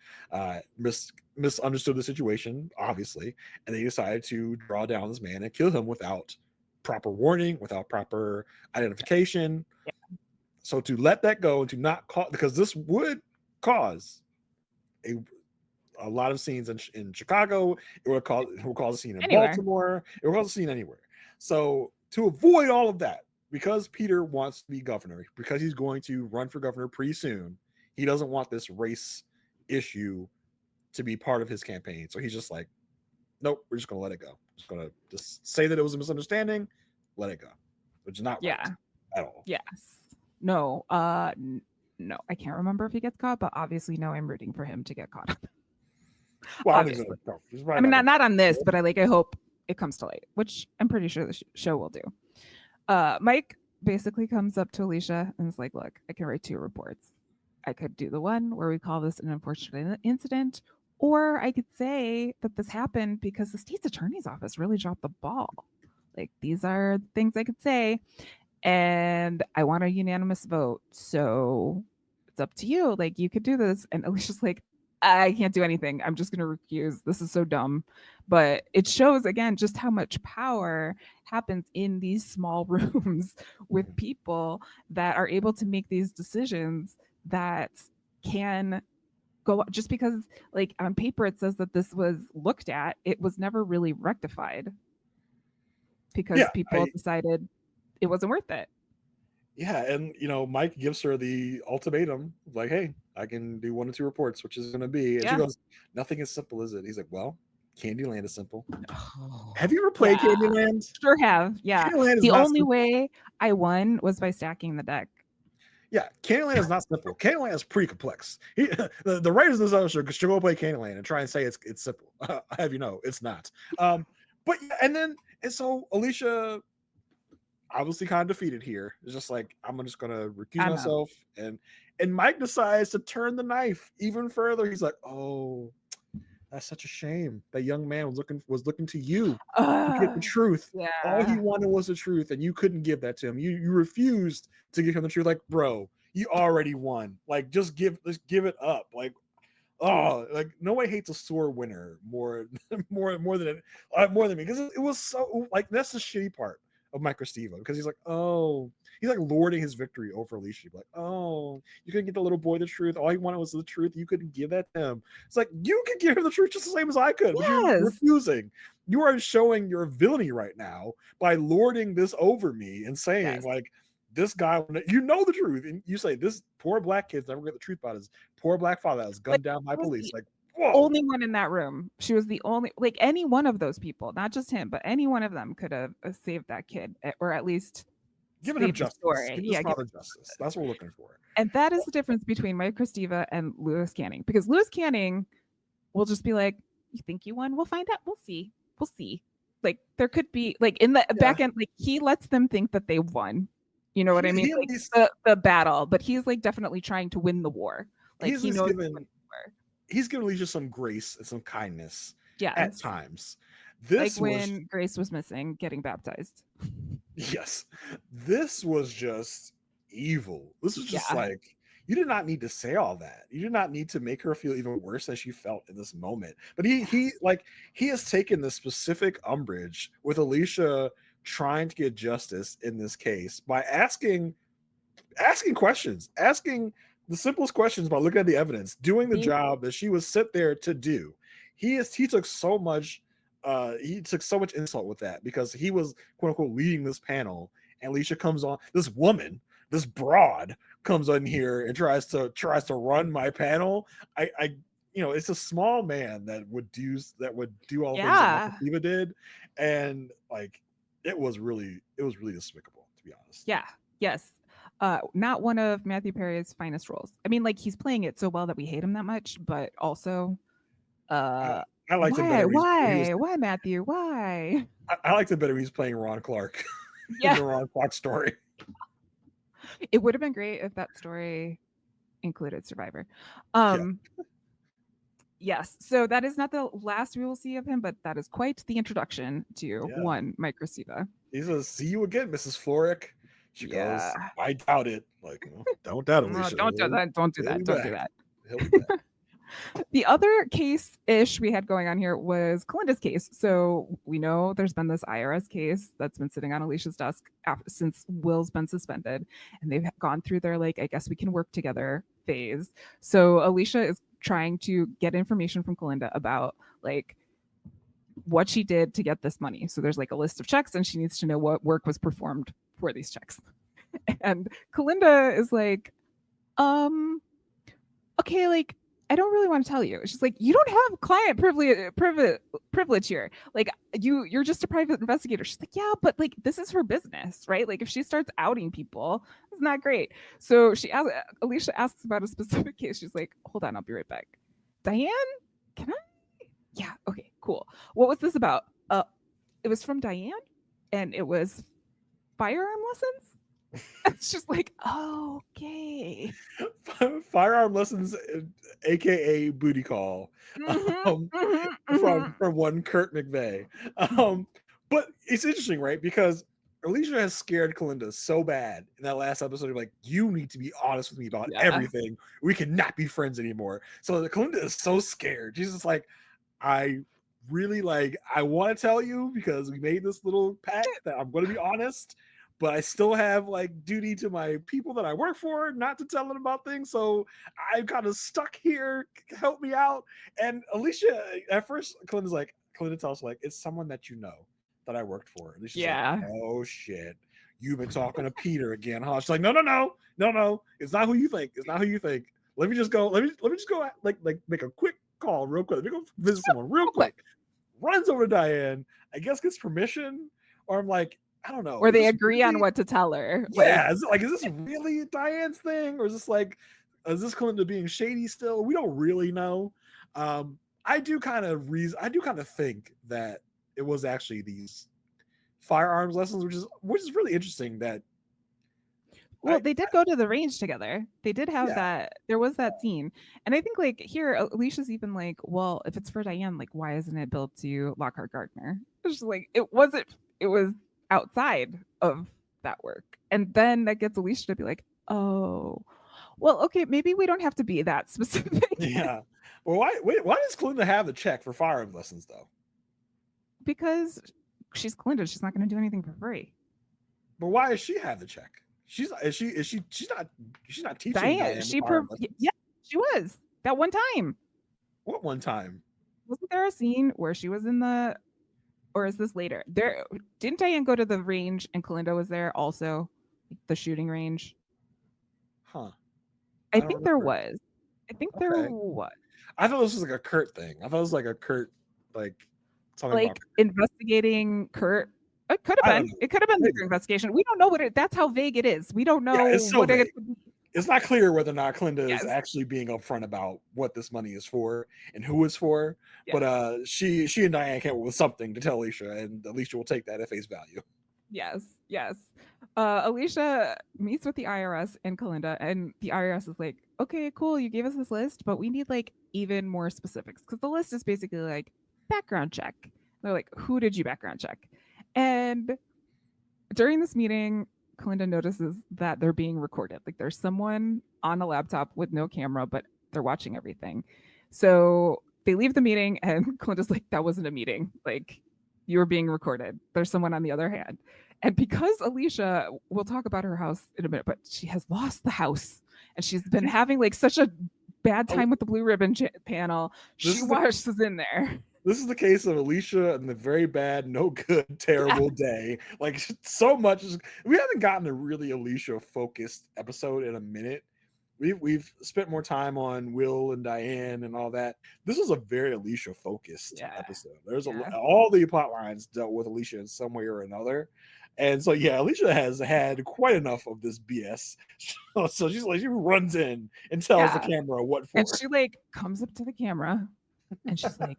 misunderstood the situation, obviously, and they decided to draw down this man and kill him without proper warning, without proper identification. Yeah. So to let that go and to not cause, because this would cause a lot of scenes in Chicago. It would cause a scene in Anywhere. Baltimore. It would cause a scene anywhere. So to avoid all of that, because Peter wants to be governor, because he's going to run for governor pretty soon, he doesn't want this race issue to be part of his campaign. So he's just like, nope, we're just going to let it go. Just going to just say that it was a misunderstanding, let it go, which is not right at all. Yes. No. No, I can't remember if he gets caught, but obviously, no, I'm rooting for him to get caught. Well, obviously. I mean, not on this, but I hope it comes to light, which I'm pretty sure the show will do. Mike basically comes up to Alicia and is like, look, I can write 2 reports. I could do the one where we call this an unfortunate incident, or I could say that this happened because the state's attorney's office really dropped the ball. Like, these are things I could say, and I want a unanimous vote. So it's up to you. Like, you could do this. And Alicia's like, I can't do anything. I'm just going to recuse. This is so dumb. But it shows, again, just how much power happens in these small rooms with people that are able to make these decisions that can go, just because, like, on paper it says that this was looked at, it was never really rectified because people decided it wasn't worth it. Yeah, and Mike gives her the ultimatum, like, hey, I can do 1 or 2 reports, which is going to be, and she goes, nothing is simple, is it? He's like, well, Candyland is simple. Have you ever played Candyland? Sure have. Yeah. The only way I won was by stacking the deck. Yeah, Candyland is not simple. Candyland is pretty complex. The writers of this episode should go play Candyland and try and say it's simple. I have it's not. But and so Alicia obviously kind of defeated here. It's just like, I'm just gonna recuse myself, and Mike decides to turn the knife even further. He's like, oh, that's such a shame. That young man was looking to you to get the truth. Yeah. All he wanted was the truth, and you couldn't give that to him. You refused to give him the truth. Like, bro, you already won. Like, just give it up. Like, oh, like nobody hates a sore winner more than me, because it was so, like, that's the shitty part of Mike Steva, because he's like lording his victory over Alicia. Like, oh, you couldn't get the little boy the truth. All he wanted was the truth. You couldn't give that to him. It's like, you could give him the truth just the same as I could, but you're refusing. You are showing your villainy right now by lording this over me and saying, like, this guy, the truth, and you say this poor black kid's never get the truth about his poor black father that was gunned down by police. Like, whoa. Only one in that room. She was the only, like, any one of those people, not just him, but any one of them could have saved that kid, or at least given him justice. Give justice. That's what we're looking for. And that is the difference between Mike Steva and Lewis Canning, because Lewis Canning will just be like, you think you won? We'll find out. We'll see. Like, there could be, like, in the back end, like, he lets them think that they won. You know what I mean? Like, the battle, but he's, like, definitely trying to win the war. Like, he knows he's given Alicia some grace and some kindness at times. This, like, when Grace was missing, getting baptized. Yes. This was just evil. This was just like, you did not need to say all that. You did not need to make her feel even worse than she felt in this moment. But he has taken the specific umbrage with Alicia trying to get justice in this case by asking questions, asking the simplest questions by looking at the evidence, doing the job that she was set there to do. He took so much insult with that, because he was, quote unquote, leading this panel, and Alicia comes on, this woman, this broad comes on here and tries to run my panel. I it's a small man that would do all the things that Eva did, and like, it was really despicable, to be honest. Yeah. Yes. Not one of Matthew Perry's finest roles. I mean, like, he's playing it so well that we hate him that much, but also, I liked him better. Why, Matthew? Why? I liked it better. He's playing Ron Clark in the Ron Clark story. It would have been great if that story included Survivor. Yes. So that is not the last we will see of him, but that is quite the introduction to Yeah. one Microceta. He says, "See you again, Mrs. Florrick." She goes, Yeah. "I doubt it." Like, well, don't doubt No, Alicia. don't do that. Don't do He'll that. be Don't do back. that. He'll be back. The other case ish we had going on here was Kalinda's case. So we know there's been this IRS case that's been sitting on Alicia's desk since Will's been suspended, and they've gone through their like, I guess we can work together phase. So Alicia is trying to get information from Kalinda about like what she did to get this money. So there's like a list of checks, and she needs to know what work was performed for these checks. And Kalinda is like, okay, like I don't really want to tell you. She's like, you don't have client privilege here. Like you're just a private investigator. She's like, yeah, but like this is her business, right? Like if she starts outing people, it's not great. So Alicia asks about a specific case. She's like, hold on, I'll be right back. Diane, can I? Yeah, okay, cool. What was this about? It was from Diane, and it was firearm lessons. It's just like, oh, okay. Firearm lessons, aka booty call, from one Kurt McVeigh. But it's interesting, right? Because Alicia has scared Kalinda so bad in that last episode. Of like, you need to be honest with me about everything. We cannot be friends anymore. So Kalinda is so scared. She's just like, I really like. I want to tell you because we made this little pact that I'm going to be honest. But I still have like duty to my people that I work for, not to tell them about things. So I'm kind of stuck here. Help me out. And Alicia, at first, Kalinda tells like, it's someone that you know that I worked for. Alicia's like, oh shit. You've been talking to Peter again, huh? She's like, no. It's not who you think. It's not who you think. Let me just go. Let me just go like make a quick call real quick. Let me go visit someone real quick. Runs over to Diane. I guess gets permission. Or I'm like, I don't know. Or they agree on what to tell her. Yeah, is this really Diane's thing, or is this Kalinda being shady still? We don't really know. I do kind of think that it was actually these firearms lessons, which is really interesting. That they did go to the range together. They did have that. There was that scene, and I think like here, Alicia's even like, well, if it's for Diane, like, why isn't it built to Lockhart Gardner? It's just like it wasn't. It was outside of that work. And then that gets Alicia to be like, oh, well, okay, maybe we don't have to be that specific. Yeah. Well, why does Kalinda have the check for firearm lessons though? Because she's Kalinda. She's not going to do anything for free. But why does she have the check? She's not teaching Diane. She was that one time. What one time? Wasn't there a scene where she was in the, or is this later? Didn't Diane go to the range and Kalinda was there also, the shooting range? Huh. I think there was. There was. I thought this was like a Kurt thing. I thought it was like a Kurt like something like investigating Kurt. It could have been. It could have been the investigation. We don't know what it. That's how vague it is. We don't know. Yeah, it's so vague. It's not clear whether or not Kalinda is actually being upfront about what this money is for and who it's for. Yes. But she and Diane came up with something to tell Alicia, and Alicia will take that at face value. Yes. Alicia meets with the IRS and Kalinda, and the IRS is like, okay, cool, you gave us this list, but we need like even more specifics because the list is basically like background check. They're like, who did you background check? And during this meeting, Kalinda notices that they're being recorded. Like there's someone on a laptop with no camera, but they're watching everything. So they leave the meeting and Kalinda's like, that wasn't a meeting. Like you were being recorded. There's someone on the other hand. And because Alicia, we'll talk about her house in a minute, but she has lost the house and she's been having like such a bad time with the blue ribbon panel. She washes in there. This is the case of Alicia and the very bad, no good, terrible day. Like so much. We haven't gotten a really Alicia focused episode in a minute. We've spent more time on Will and Diane and all that. This was a very Alicia focused episode. There's all the plot lines dealt with Alicia in some way or another. And so Alicia has had quite enough of this BS. So she's like, she runs in and tells the camera what for. And she like comes up to the camera and she's like,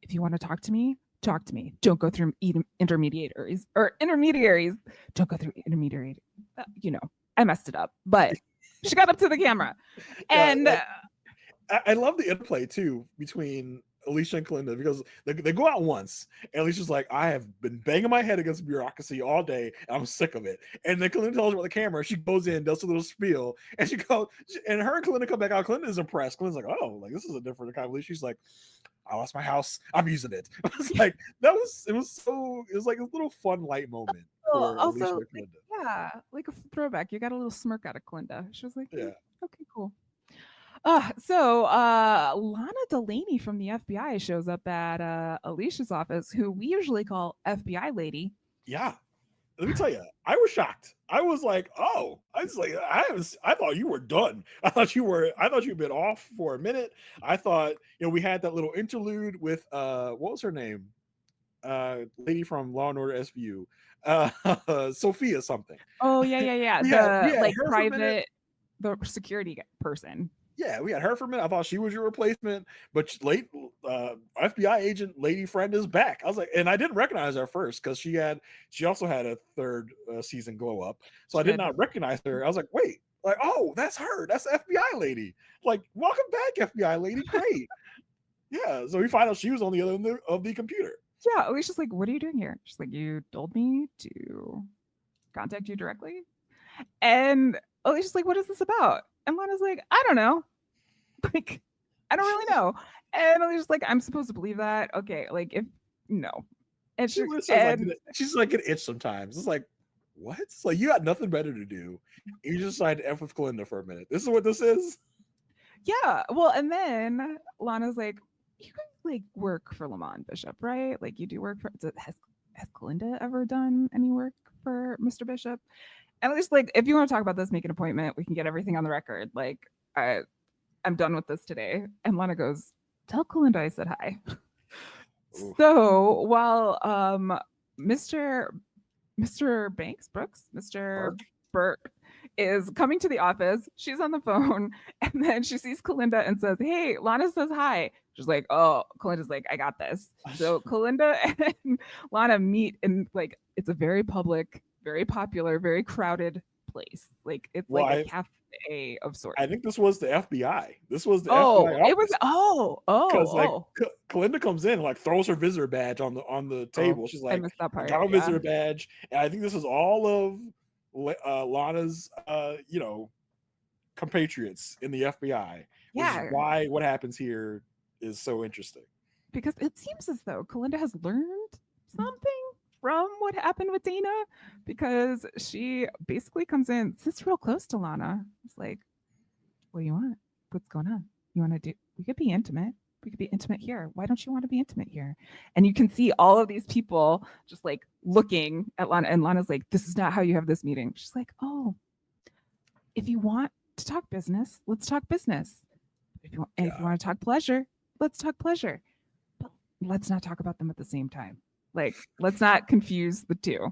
if you want to talk to me, don't go through intermediaries. Don't go through intermediaries. I messed it up, but she got up to the camera and I love the interplay too between Alicia and Kalinda because they go out once and Alicia's like, I have been banging my head against bureaucracy all day and I'm sick of it. And then Kalinda tells her about the camera. She goes in, does a little spiel, and she goes, and her and Kalinda come back out. Kalinda is impressed. Kalinda's like, oh, like this is a different kind of Alicia. She's like, I lost my house. I'm using it. I was like, it was like a little fun light moment Well, for Alicia also, and like, Kalinda. yeah, like a throwback. You got a little smirk out of Kalinda. She was like, Yeah. okay, cool. Lana Delaney from the FBI shows up at Alicia's office, who we usually call FBI lady. Yeah. Let me tell you, I was shocked. I was like, oh, I was like, I thought you were done. I thought you'd been off for a minute. I thought, we had that little interlude with what was her name? Lady from Law and Order SVU. Sophia something. Oh yeah. We The had like her for a minute. the security person. Yeah, we had her for a minute. I thought she was your replacement, but FBI agent lady friend is back. I was like, and I didn't recognize her first because she also had a third season glow up, so I did not recognize her. I was like, wait, like, oh, that's her. That's the FBI lady. Like, welcome back, FBI lady. Great. Yeah. So we find out she was on the other end of the computer. Yeah, Alicia's like, what are you doing here? She's like, you told me to contact you directly, and Alicia's like, what is this about? And Lana's like, I don't know. Like, I don't really know. And Alicia's like, I'm supposed to believe that. Okay, like if no. And she's like an itch sometimes. It's like, what? It's like you got nothing better to do. You just decided to F with Kalinda for a minute. This is what this is? Yeah. Well, and then Lana's like, you guys like work for Lamont Bishop, right? Like you do work for has Kalinda ever done any work for Mr. Bishop? And at least like if you want to talk about this, make an appointment. We can get everything on the record. Like I'm done with this today. And Lana goes, tell Kalinda I said hi. So while Mr. Burke is coming to the office, she's on the phone, and then she sees Kalinda and says, hey, Lana says hi. She's like, oh, Kalinda's like, I got this. So Kalinda and Lana meet in like, it's a very public, very popular, very crowded place. Like it's like a cafe of sorts. I think this was the FBI. This was the FBI office. It was because like Kalinda comes in and like throws her visitor badge on the table. She's like, I got a visitor badge, and I think this is all of Lana's compatriots in the FBI. Which is why what happens here is so interesting. Because it seems as though Kalinda has learned something from what happened with Dana, because she basically comes in, sits real close to Lana. It's like, what do you want? What's going on? You want to do? We could be intimate. We could be intimate here. Why don't you want to be intimate here? And you can see all of these people just like looking at Lana, and Lana's like, this is not how you have this meeting. She's like, oh, if you want to talk business, let's talk business. If you want to talk pleasure, let's talk pleasure. But let's not talk about them at the same time. Like, let's not confuse the two.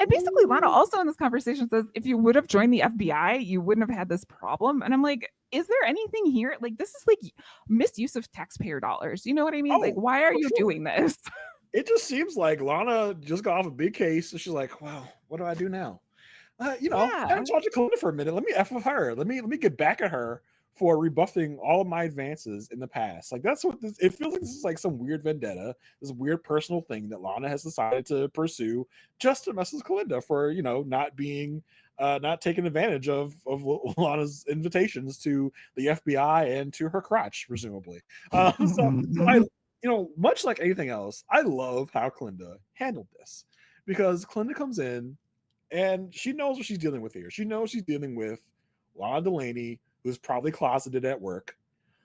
And basically, Lana also in this conversation says, if you would have joined the FBI, you wouldn't have had this problem. And I'm like, is there anything here? Like, this is like misuse of taxpayer dollars. You know what I mean? Like, why are you doing this? It just seems like Lana just got off a big case. And she's like, wow, what do I do now? I haven't talked to Kalinda for a minute. Let me F with her. Let me get back at her for rebuffing all of my advances in the past. Like that's what it feels like. This is like some weird vendetta, this weird personal thing that Lana has decided to pursue just to mess with Kalinda for not being not taking advantage of Lana's invitations to the FBI and to her crotch, presumably. Much like anything else, I love how Kalinda handled this, because Kalinda comes in and she knows what she's dealing with here. She knows she's dealing with Lana Delaney, who's probably closeted at work.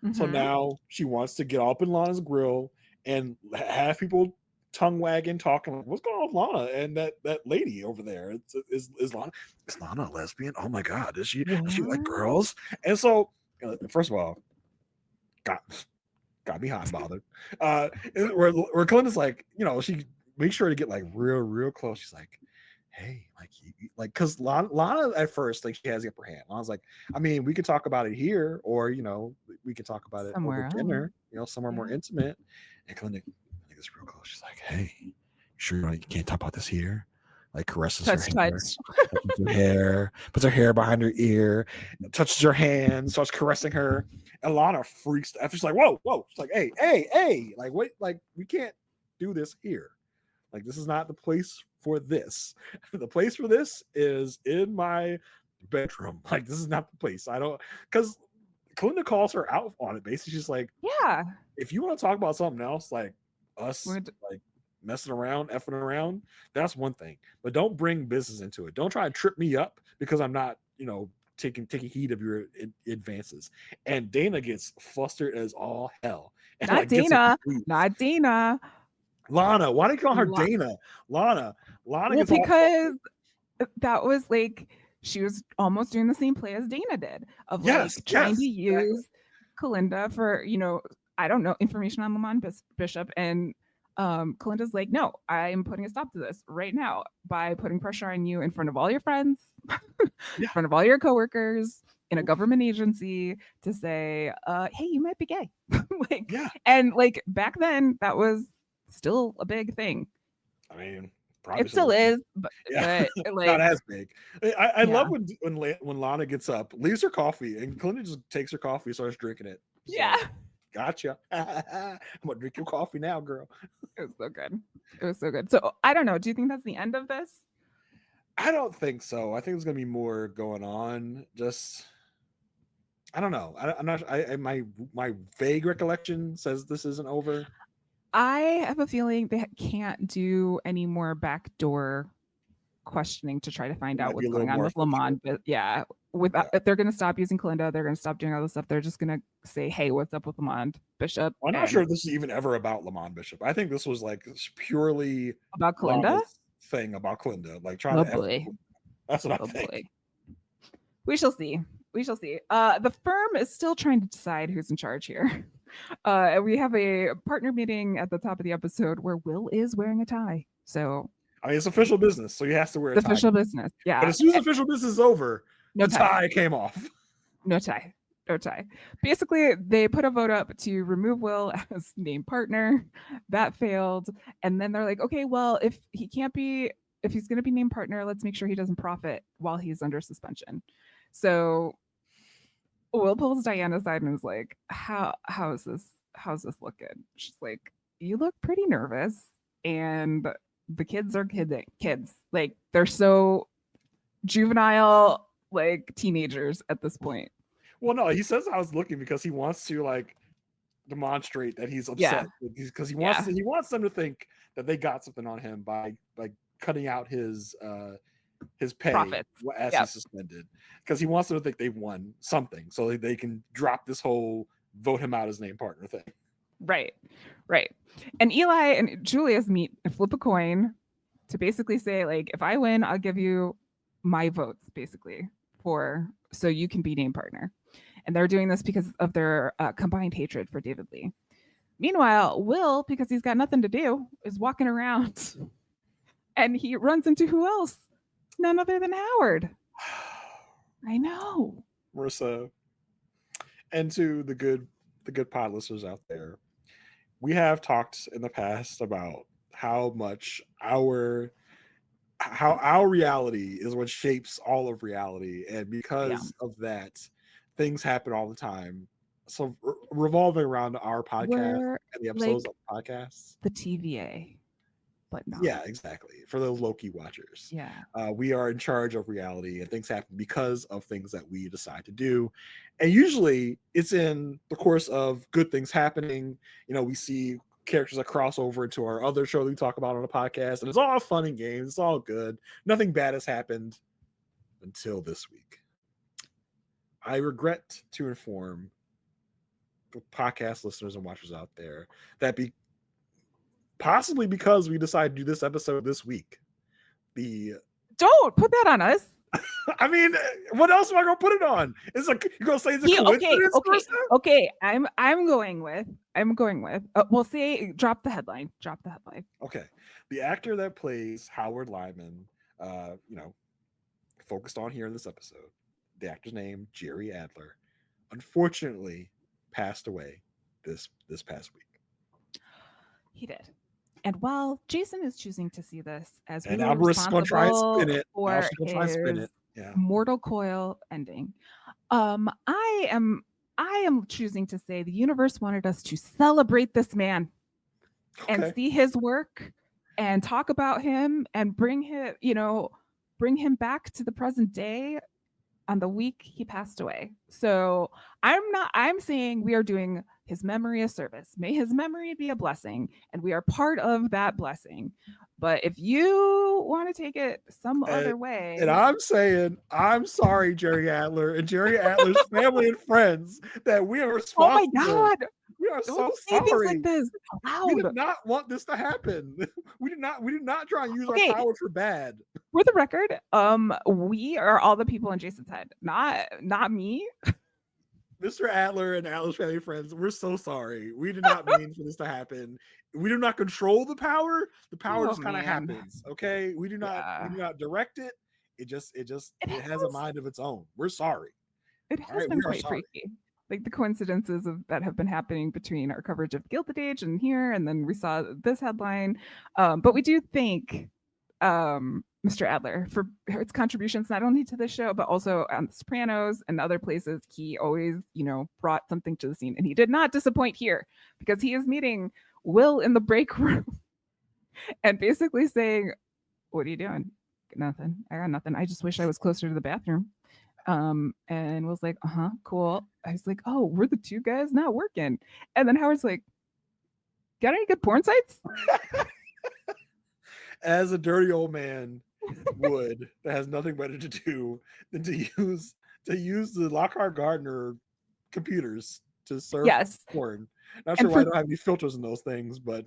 Mm-hmm. So now she wants to get up in Lana's grill and have people tongue wagging, talking like, what's going on with Lana and that lady over there? Is Lana a lesbian? Oh my God, does she like girls? And so, first of all, got me hot and bothered. Where Kalinda's like, she makes sure to get like real close. She's like, hey, like, because Lana at first, like, she has the upper hand. Lana's like, I mean, we could talk about it here, or we could talk about it somewhere over dinner, somewhere more intimate. And Kalinda, I think it's real close. She's like, hey, you sure you can't talk about this here? like caresses her Touch, hair, touch. touches her hair, puts her hair behind her ear, touches her hand, starts caressing her. And Lana freaks out. She's like, whoa, whoa. She's like, hey, hey, hey. Like, wait, like, we can't do this here. Like, this is not the place for this. The place for this is in my bedroom. Like, this is not the place. I don't, because Kalinda calls her out on it. Basically, she's like, Yeah. if you want to talk about something else, like We're us, d- like messing around, effing around, that's one thing. But don't bring business into it. Don't try to trip me up because I'm not, taking heed of your advances. And Dana gets flustered as all hell, and Not like gets Dana. confused. Not Dana. Lana, why do you call her La- Dana? Lana well, gets all because that was like she was almost doing the same play as Dana did of yes, like trying to yes, exactly. use Kalinda for, I don't know, information on Lamont Bishop. And Kalinda's like, no, I'm putting a stop to this right now by putting pressure on you in front of all your friends, in Yeah, front of all your coworkers in a government agency to say, hey, you might be gay. like, yeah. and like back then, that was still a big thing. I mean, probably It still still is. is, Yeah, but not like, as big. I yeah, love when Lana gets up, leaves her coffee, and Kalinda just takes her coffee, and starts drinking it. She's yeah. like, "Gotcha. I'm gonna drink your coffee now, girl." It was so good. It was so good. So I don't know. Do you think that's the end of this? I don't think so. I think there's gonna be more going on. Just I don't know. I'm not. My vague recollection says this isn't over. I have a feeling they can't do any more backdoor questioning to try to find It out might be what's a little going on more with official. Lamont. But yeah, Yeah. if they're going to stop using Kalinda, they're going to stop doing all this stuff. They're just going to say, "Hey, what's up with Lamont Bishop?" I'm not and sure if this is even ever about Lamont Bishop. I think this was like purely about Kalinda. Lana's thing about Kalinda, like trying Oh to F. boy. That's what I Oh think. boy. We shall see. We shall see. The firm is still trying to decide who's in charge here. We have a partner meeting at the top of the episode where Will is wearing a tie. So I mean, it's official business, so he has to wear a the tie. official business. But Yeah. as soon as official business is over, No the tie. tie came off. No tie. No tie. Basically, they put a vote up to remove Will as named partner. That failed. And then they're like, okay, well, if he's going to be named partner, let's make sure he doesn't profit while he's under suspension. So Will pulls Diane aside and is like, how's this looking? She's like, you look pretty nervous. And the kids are kids. Like they're so juvenile, like teenagers at this point. Well, no, he says I was looking because he wants to like demonstrate that he's Yeah. upset because Yeah. he wants them to think that they got something on him by cutting out his pay Profits. as Yep. he's suspended because he wants them to think they've won something so they can drop this whole vote him out as named partner thing. Right. Right. And Eli and Julius meet and flip a coin to basically say, like, if I win, I'll give you my votes, basically, so you can be named partner. And they're doing this because of their combined hatred for David Lee. Meanwhile, Will, because he's got nothing to do, is walking around and he runs into who else? None other than Howard. I know. Marissa, and to the good pod listeners out there, we have talked in the past about how much our reality is what shapes all of reality, and Yeah. because of that, things happen all the time. So revolving around our podcast We're and the like episodes of the podcasts. the TVA, but not. Yeah, exactly. For those Loki watchers, Yeah. we are in charge of reality, and things happen because of things that we decide to do. And usually, it's in the course of good things happening. We see characters that cross over into our other show that we talk about on the podcast, and it's all fun and games. It's all good. Nothing bad has happened until this week. I regret to inform the podcast listeners and watchers out there that possibly because we decided to do this episode this week, Don't put that on us. I mean, what else am I gonna put it on? It's like you're gonna say it's a coincidence, Marissa? Okay. I'm going with. We'll say drop the headline. Drop the headline. Okay, the actor that plays Howard Lyman, focused on here in this episode, the actor's name Jerry Adler, unfortunately passed away this past week. He did, And while Jason is choosing to see this as And now really Marissa's gonna try and spin responsible it. Now for she's gonna try and spin his it. Yeah. mortal coil ending, um, I am I am choosing to say the universe wanted us to celebrate this man and Okay. see his work and talk about him and bring him back to the present day on the week he passed away. So I'm saying we are doing his memory a service. May his memory be a blessing, and we are part of that blessing. But if you want to take it some And, other way, and I'm saying, I'm sorry, Jerry Adler and Jerry Adler's family and friends, that we are oh my responsible. God, We are don't so say things like sorry. this We out did loud. not want this to happen. We did not try and use our Okay, power for bad. for the record, we are all the people in Jason's head, not me. Mr. Adler and Adler's family friends, we're so sorry. We did not mean for this to happen. We do not control the power. The power Oh just kind of man, happens. Okay. We yeah, do not direct it. it It has a has mind of its own. We're sorry. it All has right. We been are quite sorry. freaky. Like the coincidences that have been happening between our coverage of Gilded Age and here, and then we saw this headline. But we do thank Mr. Adler for his contributions not only to this show but also on The Sopranos and other places. He always, brought something to the scene, and he did not disappoint here because he is meeting Will in the break room and basically saying, "What are you doing?" "Nothing. I got nothing. I just wish I was closer to the bathroom." And was like, "Uh-huh, cool." I was like, "Oh, we're the two guys not working." And then Howard's like, "Got any good porn sites?" As a dirty old man would, that has nothing better to do than to use the Lockhart Gardner computers to surf Yes. porn. Not sure And why I for don't have any filters in those things, but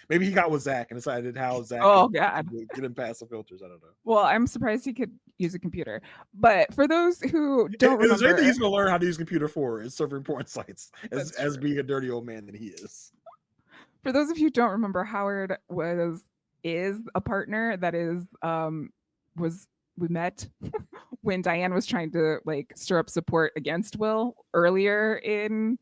maybe he got with Zach and decided how Zach oh could god. get him past the filters. I don't know. Well, I'm surprised he could use a computer. But for those who don't Is there anything remember, he's going to learn how to use a computer for? Is surfing porn sites that's as true. being a dirty old man that he is. For those of you who don't remember, Howard is a partner that is was we met when Diane was trying to like stir up support against Will Yeah, earlier I in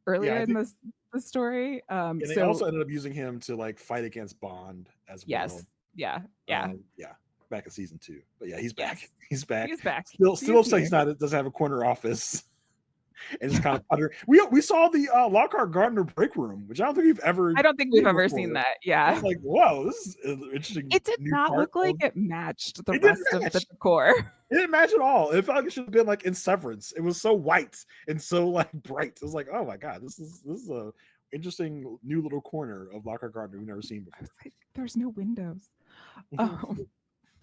think, the story. and they So also ended up using him to like fight against Bond as well. yes, yeah, Yeah, back in season 2. But yeah, he's back. yes, He's back. he's back. Still He's upset here. he's not doesn't have a corner office and just kind of putter. We saw the Lockhart Gardner break room, which I don't think we've ever I don't think we've seen ever seen before. that. I Yeah, was like, whoa, this is an interesting it did new not part look like of it matched the it. Didn't rest of the match. decor. It didn't match at all. It felt like it should have been like in Severance. It was so white and so like bright. It was like, oh my god, this is a interesting new little corner of Lockhart Gardner we've never seen I was before. like, "There's no windows."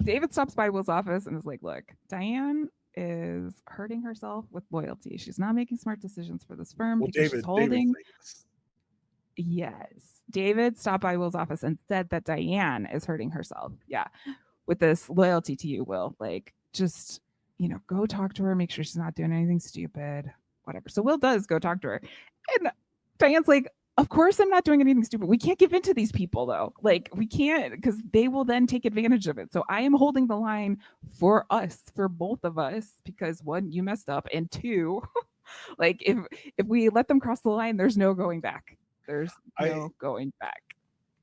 David stops by Will's office and is like, "Look, Diane is hurting herself with loyalty. She's not making smart decisions for this firm Well, because she's David holding." said yes. Yes. David stopped by Will's office and said that Diane is hurting herself. Yeah. With this loyalty to you, Will. Like, just, go talk to her, make sure she's not doing anything stupid, whatever. So Will does go talk to her. And Diane's like, "Of course I'm not doing anything stupid. We can't give in to these people though. Like we can't because they will then take advantage of it. So I am holding the line for us, for both of us, because one, you messed up, and two, like if we let them cross the line, there's no going back. There's I no going back."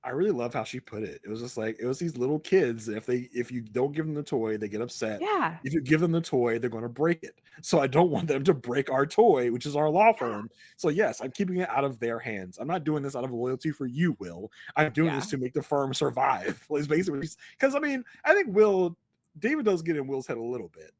I really love how she put it. It was just like it was these little kids. If you don't give them the toy, they get upset. Yeah. If you give them the toy, they're going to break it. So I don't want them to break our toy, which is our law Yeah. firm. So yes, I'm keeping it out of their hands. I'm not doing this out of loyalty for you, Will. I'm doing Yeah. this to make the firm survive. Is basically because I mean I think David does get in Will's head a little bit,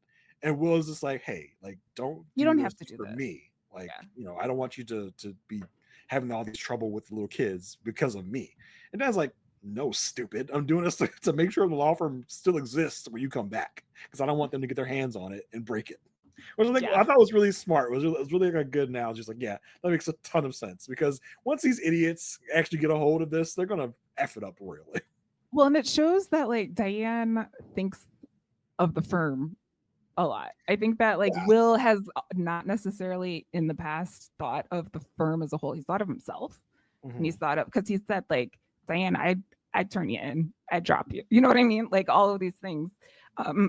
and Will is just like, hey, like don't You do don't this have to do for this. me. Like Yeah. I don't want you to be having all these trouble with the little kids because of me. And Dad's like, no, stupid. I'm doing this to make sure the law firm still exists when you come back because I don't want them to get their hands on it and break it. Which I thought was really smart. It was really like a good analogy. Just like, yeah, that makes a ton of sense because once these idiots actually get a hold of this, they're gonna F it up royally. Well, and it shows that like Diane thinks of the firm a lot. I think that like Yeah. Will has not necessarily in the past thought of the firm as a whole. He's thought of himself, and he's thought of because he said like, "Diane, I'd turn you in, I'd drop you." You know what I mean? Like all of these things.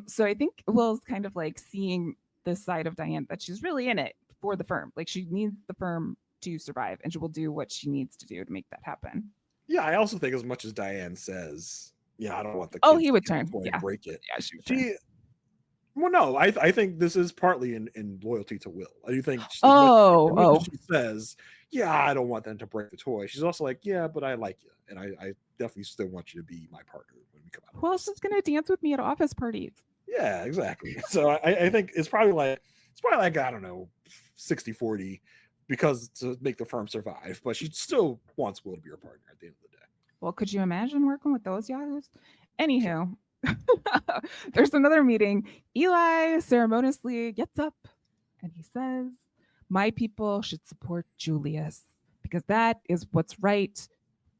So I think Will's kind of like seeing this side of Diane that she's really in it for the firm. Like she needs the firm to survive, and she will do what she needs to do to make that happen. Yeah, I also think as much as Diane says, yeah, I don't want the Oh, kids he to would get the turn. toy and Yeah. break it. Yeah, she would turn. She, well, no, I think this is partly in loyalty to Will. I do think as much as Oh. she says, yeah, I don't want them to break the toy. She's also like, yeah, but I like you, and I definitely still want you to be my partner when we come out of Who else this. is gonna dance with me at office parties? Yeah, exactly. So I think it's probably like I don't know 60-40 because to make the firm survive, but she still wants Will to be her partner at the end of the day. Well, could you imagine working with those yahoos? Anywho, there's another meeting. Eli ceremoniously gets up and he says, "My people should support Julius because that is what's right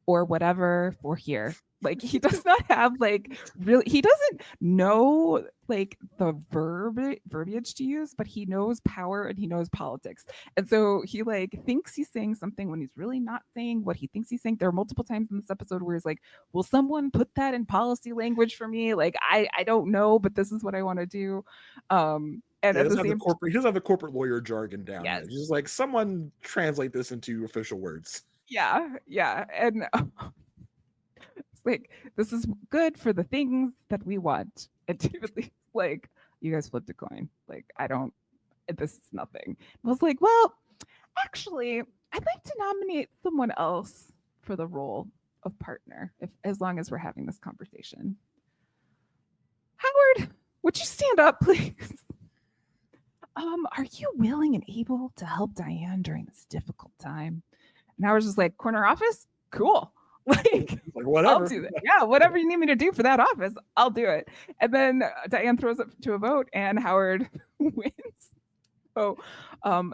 or whatever for here." Like he does not have like really he doesn't know like the verbiage to use, but he knows power and he knows politics. And so he like thinks he's saying something when he's really not saying what he thinks he's saying. There are multiple times in this episode where he's like, "Will someone put that in policy language for me? Like I don't know, but this is what I want to do." And Yeah, at the same he doesn't have the corporate lawyer jargon down yet. yes. He's just like someone translate this into official words. Yeah, yeah. And it's like, this is good for the things that we want. And David like, you guys flipped a coin. Like, I don't, this is nothing. I was like, well, actually, I'd like to nominate someone else for the role of partner, if as long as we're having this conversation. Howard, would you stand up, please? Are you willing and able to help Diane during this difficult time? And Howard's just like, corner office? Cool. Like whatever. I'll do that. Yeah, whatever you need me to do for that office, I'll do it. And then Diane throws it to a vote, and Howard wins. So,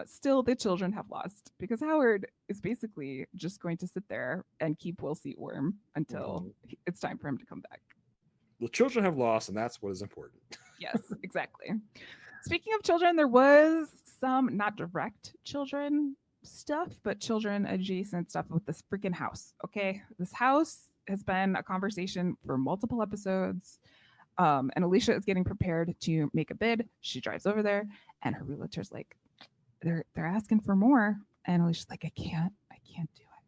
still the children have lost because Howard is basically just going to sit there and keep Will seat warm until it's time for him to come back. The children have lost, and that's what is important. Yes, exactly. Speaking of children, there was some not direct children stuff, but children adjacent stuff with this freaking house. Okay. This house has been a conversation for multiple episodes. And Alicia is getting prepared to make a bid. She drives over there, and her realtor's like, they're asking for more. And Alicia's like, I can't do it.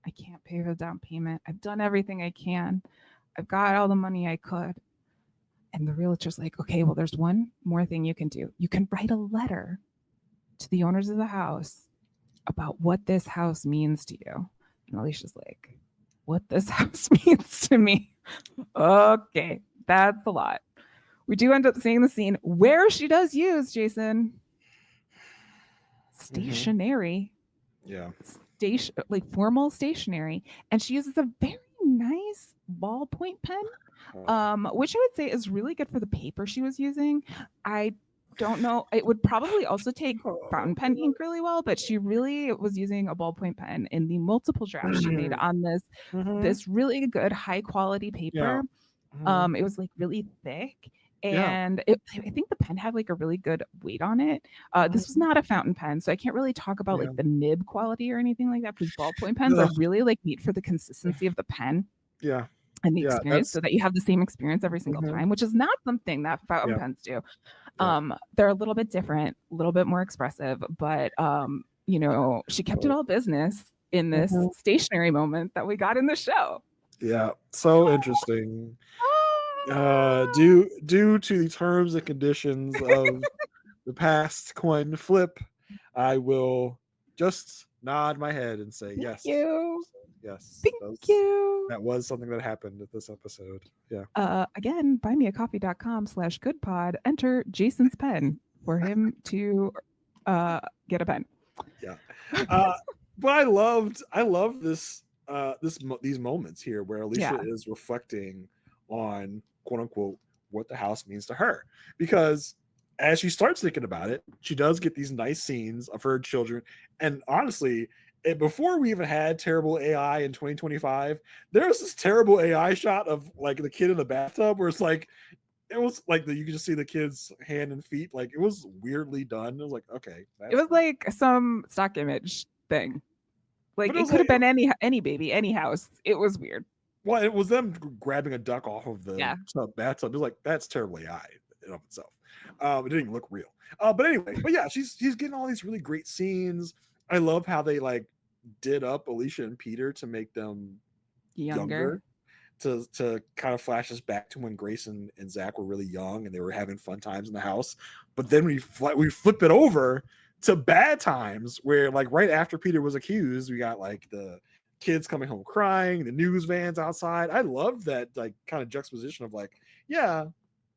I can't pay for the down payment. I've done everything I can. I've got all the money I could. And the realtor's like, okay, well, there's one more thing you can do. You can write a letter to the owners of the house about what this house means to you. And Alicia's like, what this house means to me. Okay, that's a lot. We do end up seeing the scene where she does use, Jason, stationery. Yeah. Like formal stationery. And she uses a very nice ballpoint pen, which I would say is really good for the paper she was using. I don't know. It would probably also take fountain pen ink really well, but she really was using a ballpoint pen in the multiple drafts she made on this really good high quality paper. Yeah. It was like really thick. Yeah. And I think the pen had like a really good weight on it. This was not a fountain pen, so I can't really talk about like the nib quality or anything like that because ballpoint pens are really like neat for the consistency of the pen. Yeah. And the experience so that you have the same experience every single time, which is not something that fountain pens do. They're a little bit different, a little bit more expressive, but you know, she kept it all business in this stationary moment that we got in the show. Yeah, so interesting. Due to the terms and conditions of the past coin flip, I will just nod my head and say yes. Yes. Thank you. That was something that happened at this episode. Yeah. Again, buymeacoffee.com/goodpod. Enter Jason's pen for him to get a pen. Yeah. But I love this these moments here where Alicia is reflecting on quote unquote what the house means to her, because as she starts thinking about it, she does get these nice scenes of her children. And honestly, before we even had terrible AI in 2025, there was this terrible AI shot of like the kid in the bathtub where it's like it was like you could just see the kid's hand and feet. Like it was weirdly done. It was like, okay, it was like some stock image thing. Like it could have been any baby, any house. It was weird. Well, it was them grabbing a duck off of the bathtub. It was like, that's terribly AI in of itself. It didn't even look real. But anyway, she's getting all these really great scenes. I love how they like did up Alicia and Peter to make them, Younger. to kind of flash us back to when Grace and Zach were really young and they were having fun times in the house. But then we flip it over to bad times where, like, right after Peter was accused, we got like the kids coming home crying, the news vans outside. I love that, like, kind of juxtaposition of like, yeah,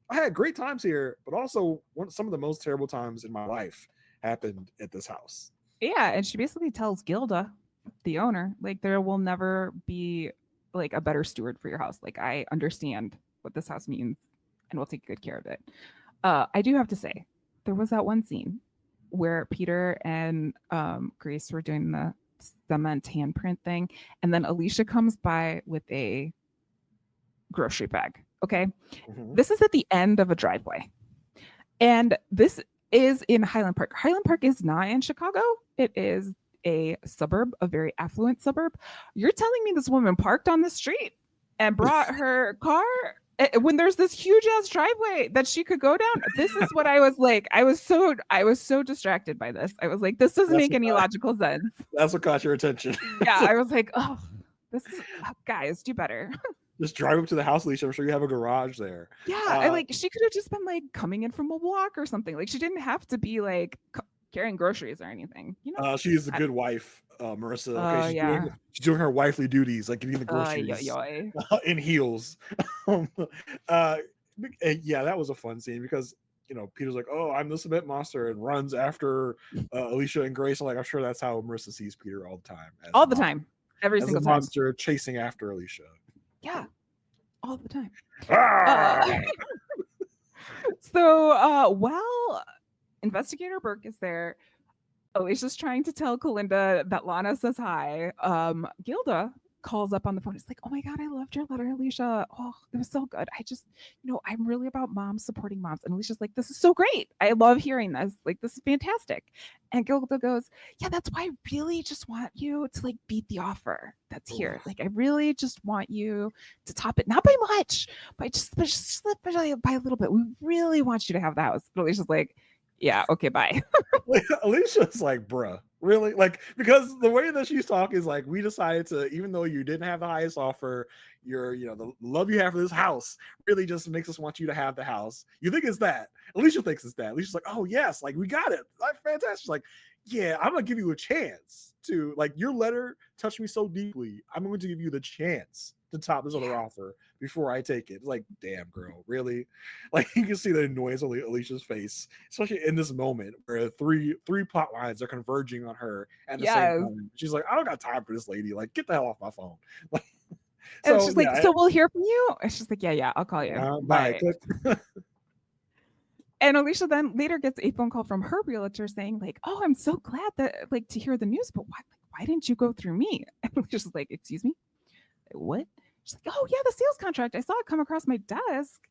I had great times here, but also some of the most terrible times in my life happened at this house. Yeah, and she basically tells Gilda, the owner, like there will never be like a better steward for your house. Like I understand what this house means and we'll take good care of it. I do have to say, there was that one scene where Peter and Grace were doing the cement handprint thing, and then Alicia comes by with a grocery bag. Okay. Mhm. This is at the end of a driveway. And this is in Highland Park. Highland Park is not in Chicago. It is a suburb, a very affluent suburb. You're telling me this woman parked on the street and brought her car when there's this huge ass driveway that she could go down? This is what I was like. I was so distracted by this. I was like, this doesn't make any logical sense. That's what caught your attention. Yeah, I was like, oh, this is guys, do better. Just drive up to the house, Alicia. I'm sure you have a garage there. Yeah, like she could have just been like coming in from a walk or something. Like she didn't have to be like carrying groceries or anything. You know, she's a good wife, Marissa. Okay, yeah. she's doing her wifely duties, like getting the groceries in heels. Yeah, that was a fun scene because, you know, Peter's like, "Oh, I'm the cement monster," and runs after Alicia and Grace. I'm like, I'm sure that's how Marissa sees Peter all the time. All the time, every single time. Monster chasing after Alicia. Yeah, all the time. Ah! So, while Investigator Burke is there, Alicia's trying to tell Kalinda that Lana says hi. Gilda calls up on the phone. It's like, oh my God, I loved your letter, Alicia. Oh, it was so good. I just, I'm really about moms supporting moms. And Alicia's like, this is so great. I love hearing this. Like, this is fantastic. And Gilda goes, yeah, that's why I really just want you to like beat the offer that's here. Like, I really just want you to top it, not by much, but just by a little bit. We really want you to have the house. But Alicia's like, yeah, okay, bye. Alicia's like, bruh, really? Like, because the way that she's talking is like, we decided to, even though you didn't have the highest offer, the love you have for this house really just makes us want you to have the house. You think it's that? Alicia thinks it's that. Alicia's like, oh yes, like we got it. Like fantastic. She's like, yeah, I'm gonna give you a chance to, like, your letter touched me so deeply. I'm going to give you the chance to top this other offer before I take it. It's like, damn, girl, really? Like, you can see the annoyance on Alicia's face, especially in this moment where three plot lines are converging on her at the same time. She's like, I don't got time for this lady. Like, get the hell off my phone. Like, and she's like, so we'll hear from you? And she's like, yeah, I'll call you. Bye. And Alicia then later gets a phone call from her realtor saying, like, oh, I'm so glad that, like, to hear the news, but why didn't you go through me? And Alicia's like, excuse me? What? She's like, oh yeah, the sales contract. I saw it come across my desk,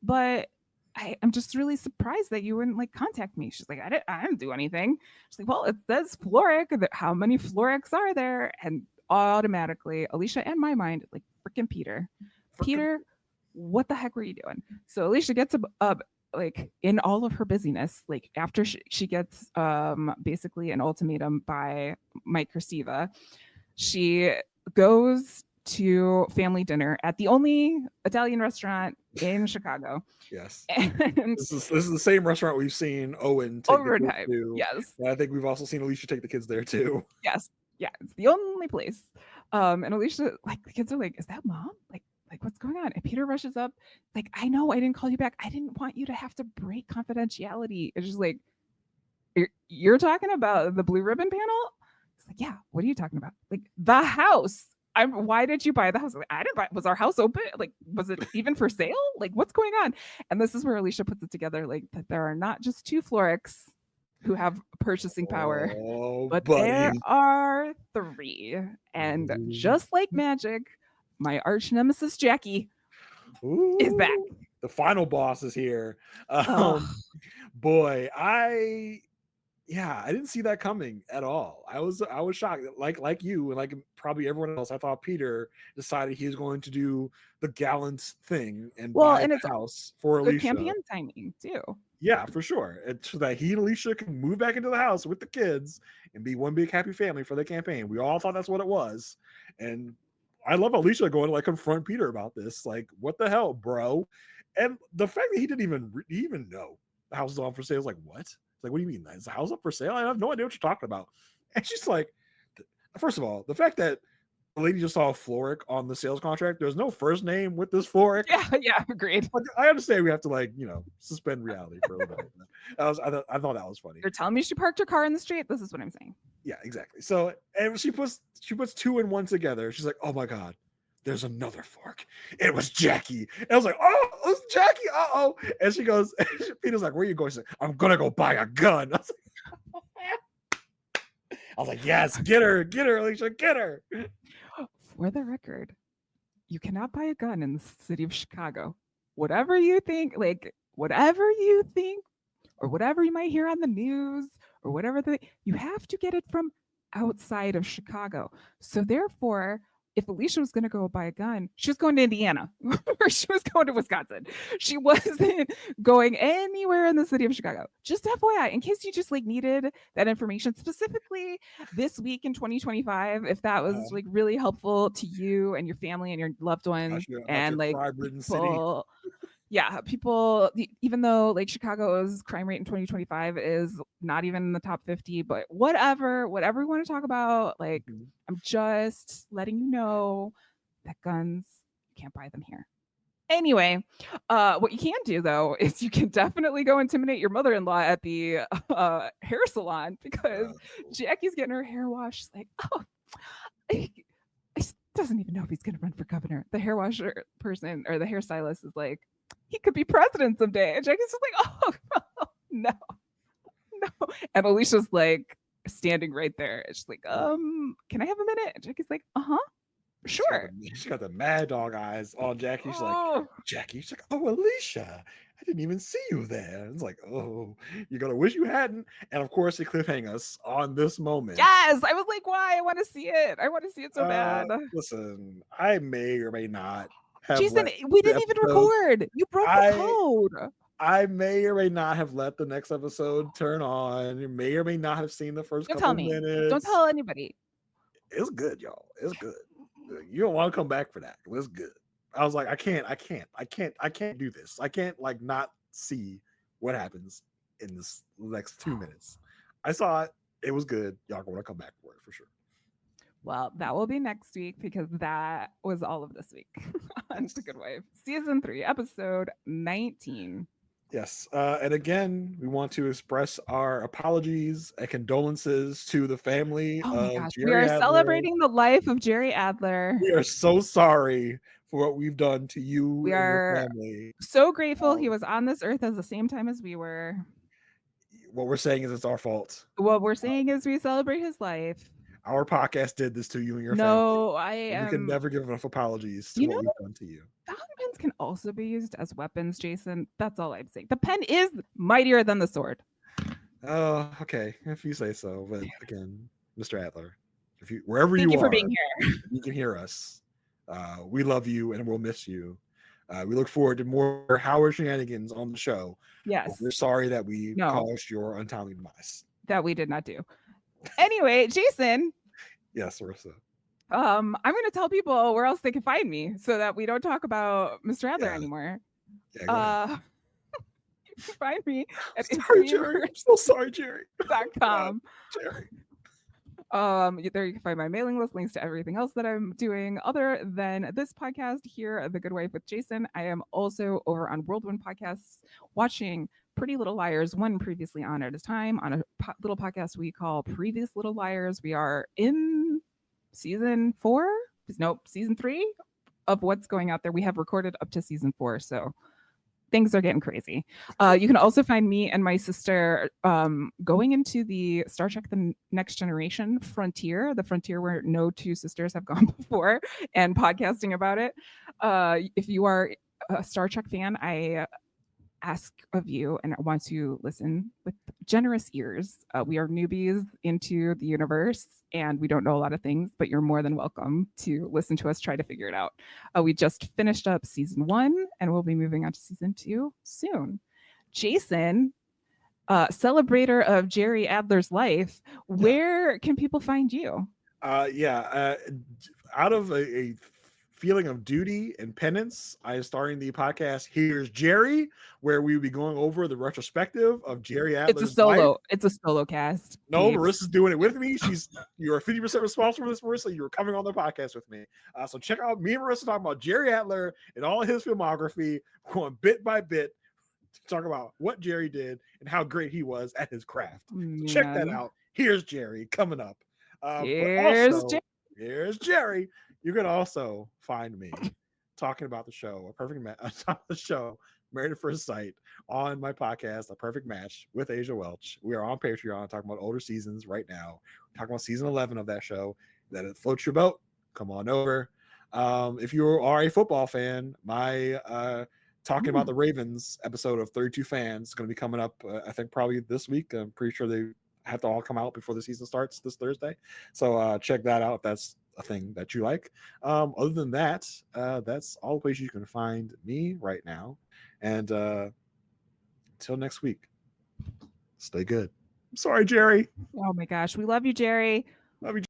but I'm just really surprised that you wouldn't like contact me. She's like, I didn't do anything. She's like, well, it says Florrick. How many Florricks are there? And automatically, Alicia and my mind, like, freaking Peter, what the heck were you doing? So Alicia gets up like in all of her busyness, like after she gets basically an ultimatum by Mike Crestiva, she goes to family dinner at the only Italian restaurant in Chicago. Yes. And this is the same restaurant we've seen Owen take the kids to. Yes. And I think we've also seen Alicia take the kids there too. Yes. Yeah. It's the only place. And Alicia, like, the kids are like, is that mom? Like what's going on? And Peter rushes up, like, I know I didn't call you back. I didn't want you to have to break confidentiality. It's just like, you're talking about the blue ribbon panel? It's like, yeah, what are you talking about? Like, the house. Why did you buy the house? Like, I didn't buy. Was our house open? Like, was it even for sale? Like, what's going on? And this is where Alicia puts it together, like, that there are not just two Florricks who have purchasing power, but there are three. And just like magic, my arch nemesis Jackie is back. The final boss is here. Boy, I didn't see that coming at all. I was shocked. Like you and like probably everyone else, I thought Peter decided he was going to do the gallant thing and buy the house for Alicia. Campaign timing too. Yeah, for sure. It's so that he and Alicia can move back into the house with the kids and be one big happy family for the campaign. We all thought that's what it was. And I love Alicia going to like confront Peter about this. Like, what the hell, bro? And the fact that he didn't even know the house is on for sale. I was like, what? It's like, what do you mean? Is the house up for sale? I have no idea what you're talking about. And she's like, first of all, the fact that the lady just saw Florrick on the sales contract. There's no first name with this Florrick. Yeah, agreed. Like, I understand we have to like, suspend reality for a little bit. I thought that was funny. You're telling me she parked her car in the street? This is what I'm saying. Yeah, exactly. So, and she puts two and one together. She's like, oh my god, there's another fork. It was Jackie. And I was like, oh, it was Jackie. Uh-oh. And she goes, Peter's like, where are you going? She's like, I'm gonna go buy a gun. I was like, yes, get her, Alicia, get her. For the record, you cannot buy a gun in the city of Chicago. Whatever you think, or whatever you might hear on the news, or whatever you have to get it from outside of Chicago. So therefore, if Alicia was going to go buy a gun, she was going to Indiana or she was going to Wisconsin. She wasn't going anywhere in the city of Chicago. Just FYI, in case you just like needed that information specifically this week in 2025, if that was like really helpful to you and your family and your loved ones and like people. Yeah, people, even though like Chicago's crime rate in 2025 is not even in the top 50, but whatever we want to talk about, like, I'm just letting you know that guns, you can't buy them here. Anyway, what you can do though is you can definitely go intimidate your mother-in-law at the hair salon because Jackie's getting her hair washed. She's like, oh, he doesn't even know if he's going to run for governor. The hair washer person or the hairstylist is like, he could be president someday. And Jackie's just like, oh, no. And Alicia's like standing right there. She's like, can I have a minute? And Jackie's like, sure. She got the mad dog eyes on Jackie. She's like, Jackie. She's like, oh, Alicia, I didn't even see you there. It's like, oh, you're going to wish you hadn't. And of course, they cliffhang us on this moment. Yes. I was like, why? I want to see it. I want to see it so bad. Listen, I may or may not. Jason, we didn't even record. You broke the code. I may or may not have let the next episode turn on. You may or may not have seen the first couple minutes. Don't tell anybody. It's good, y'all. It's good. You don't want to come back for that. It was good. I was like, I can't do this. I can't like not see what happens in this next 2 minutes. I saw it. It was good. Y'all want to come back for it for sure. Well, that will be next week because that was all of this week on The Good Wife. Season 3, episode 19. Yes. And again, we want to express our apologies and condolences to the family of Jerry we are Adler. Celebrating the life of Jerry Adler. We are so sorry for what we've done to you and your family. So grateful he was on this earth at the same time as we were. What we're saying is it's our fault. What we're saying is we celebrate his life. Our podcast did this to you and your family. No, we can never give enough apologies to what we've done to you. Fountain pens can also be used as weapons, Jason. That's all I'm saying. The pen is mightier than the sword. Oh, okay. If you say so. But again, Mr. Adler, wherever Thank you are, for being here. You can hear us. We love you and we'll miss you. We look forward to more Howard shenanigans on the show. Yes. We're sorry that we caused your untimely demise. That we did not do. Anyway, Jason. Yes, Marissa. I'm going to tell people where else they can find me so that we don't talk about Mr. Adler anymore. Yeah, you can find me at Jerry. I'm so sorry, Jerry. .com. Jerry. There you can find my mailing list, links to everything else that I'm doing other than this podcast here, The Good Wife with Jason. I am also over on Whirlwind Podcasts watching Pretty Little Liars, one previously on at a time, on a little podcast we call Previous Little Liars. We are in season 3 of what's going out there. We have recorded up to season 4, so things are getting crazy. You can also find me and my sister going into the Star Trek The Next Generation frontier, the frontier where no two sisters have gone before, and podcasting about it. If you are a Star Trek fan, I ask of you and I want to listen with generous ears. We are newbies into the universe and we don't know a lot of things, but you're more than welcome to listen to us try to figure it out. We just finished up season 1 and we'll be moving on to season 2 soon. Jason, celebrator of Jerry Adler's life, where can people find you? Out of a feeling of duty and penance, I am starting the podcast Here's Jerry, where we will be going over the retrospective of Jerry Adler's life. It's a solo cast. No, peeps. Marissa's doing it with me. You're 50% responsible for this, Marissa. You're coming on the podcast with me. So check out me and Marissa talking about Jerry Adler and all his filmography, going bit by bit to talk about what Jerry did and how great he was at his craft. So check that out. Here's Jerry coming up. Here's Jerry. You can also find me talking about the show, Married at First Sight, on my podcast, A Perfect Match with Asia Welch. We are on Patreon talking about older seasons right now. We're talking about season 11 of that show. That it floats your boat. Come on over. If you are a football fan, my talking about the Ravens episode of 32 Fans is going to be coming up, I think probably this week. I'm pretty sure they have to all come out before the season starts this Thursday. So check that out if that's a thing that you like. Other than that, that's all the places you can find me right now. And until next week, stay good. I'm sorry, Jerry. Oh my gosh. We love you, Jerry. Love you.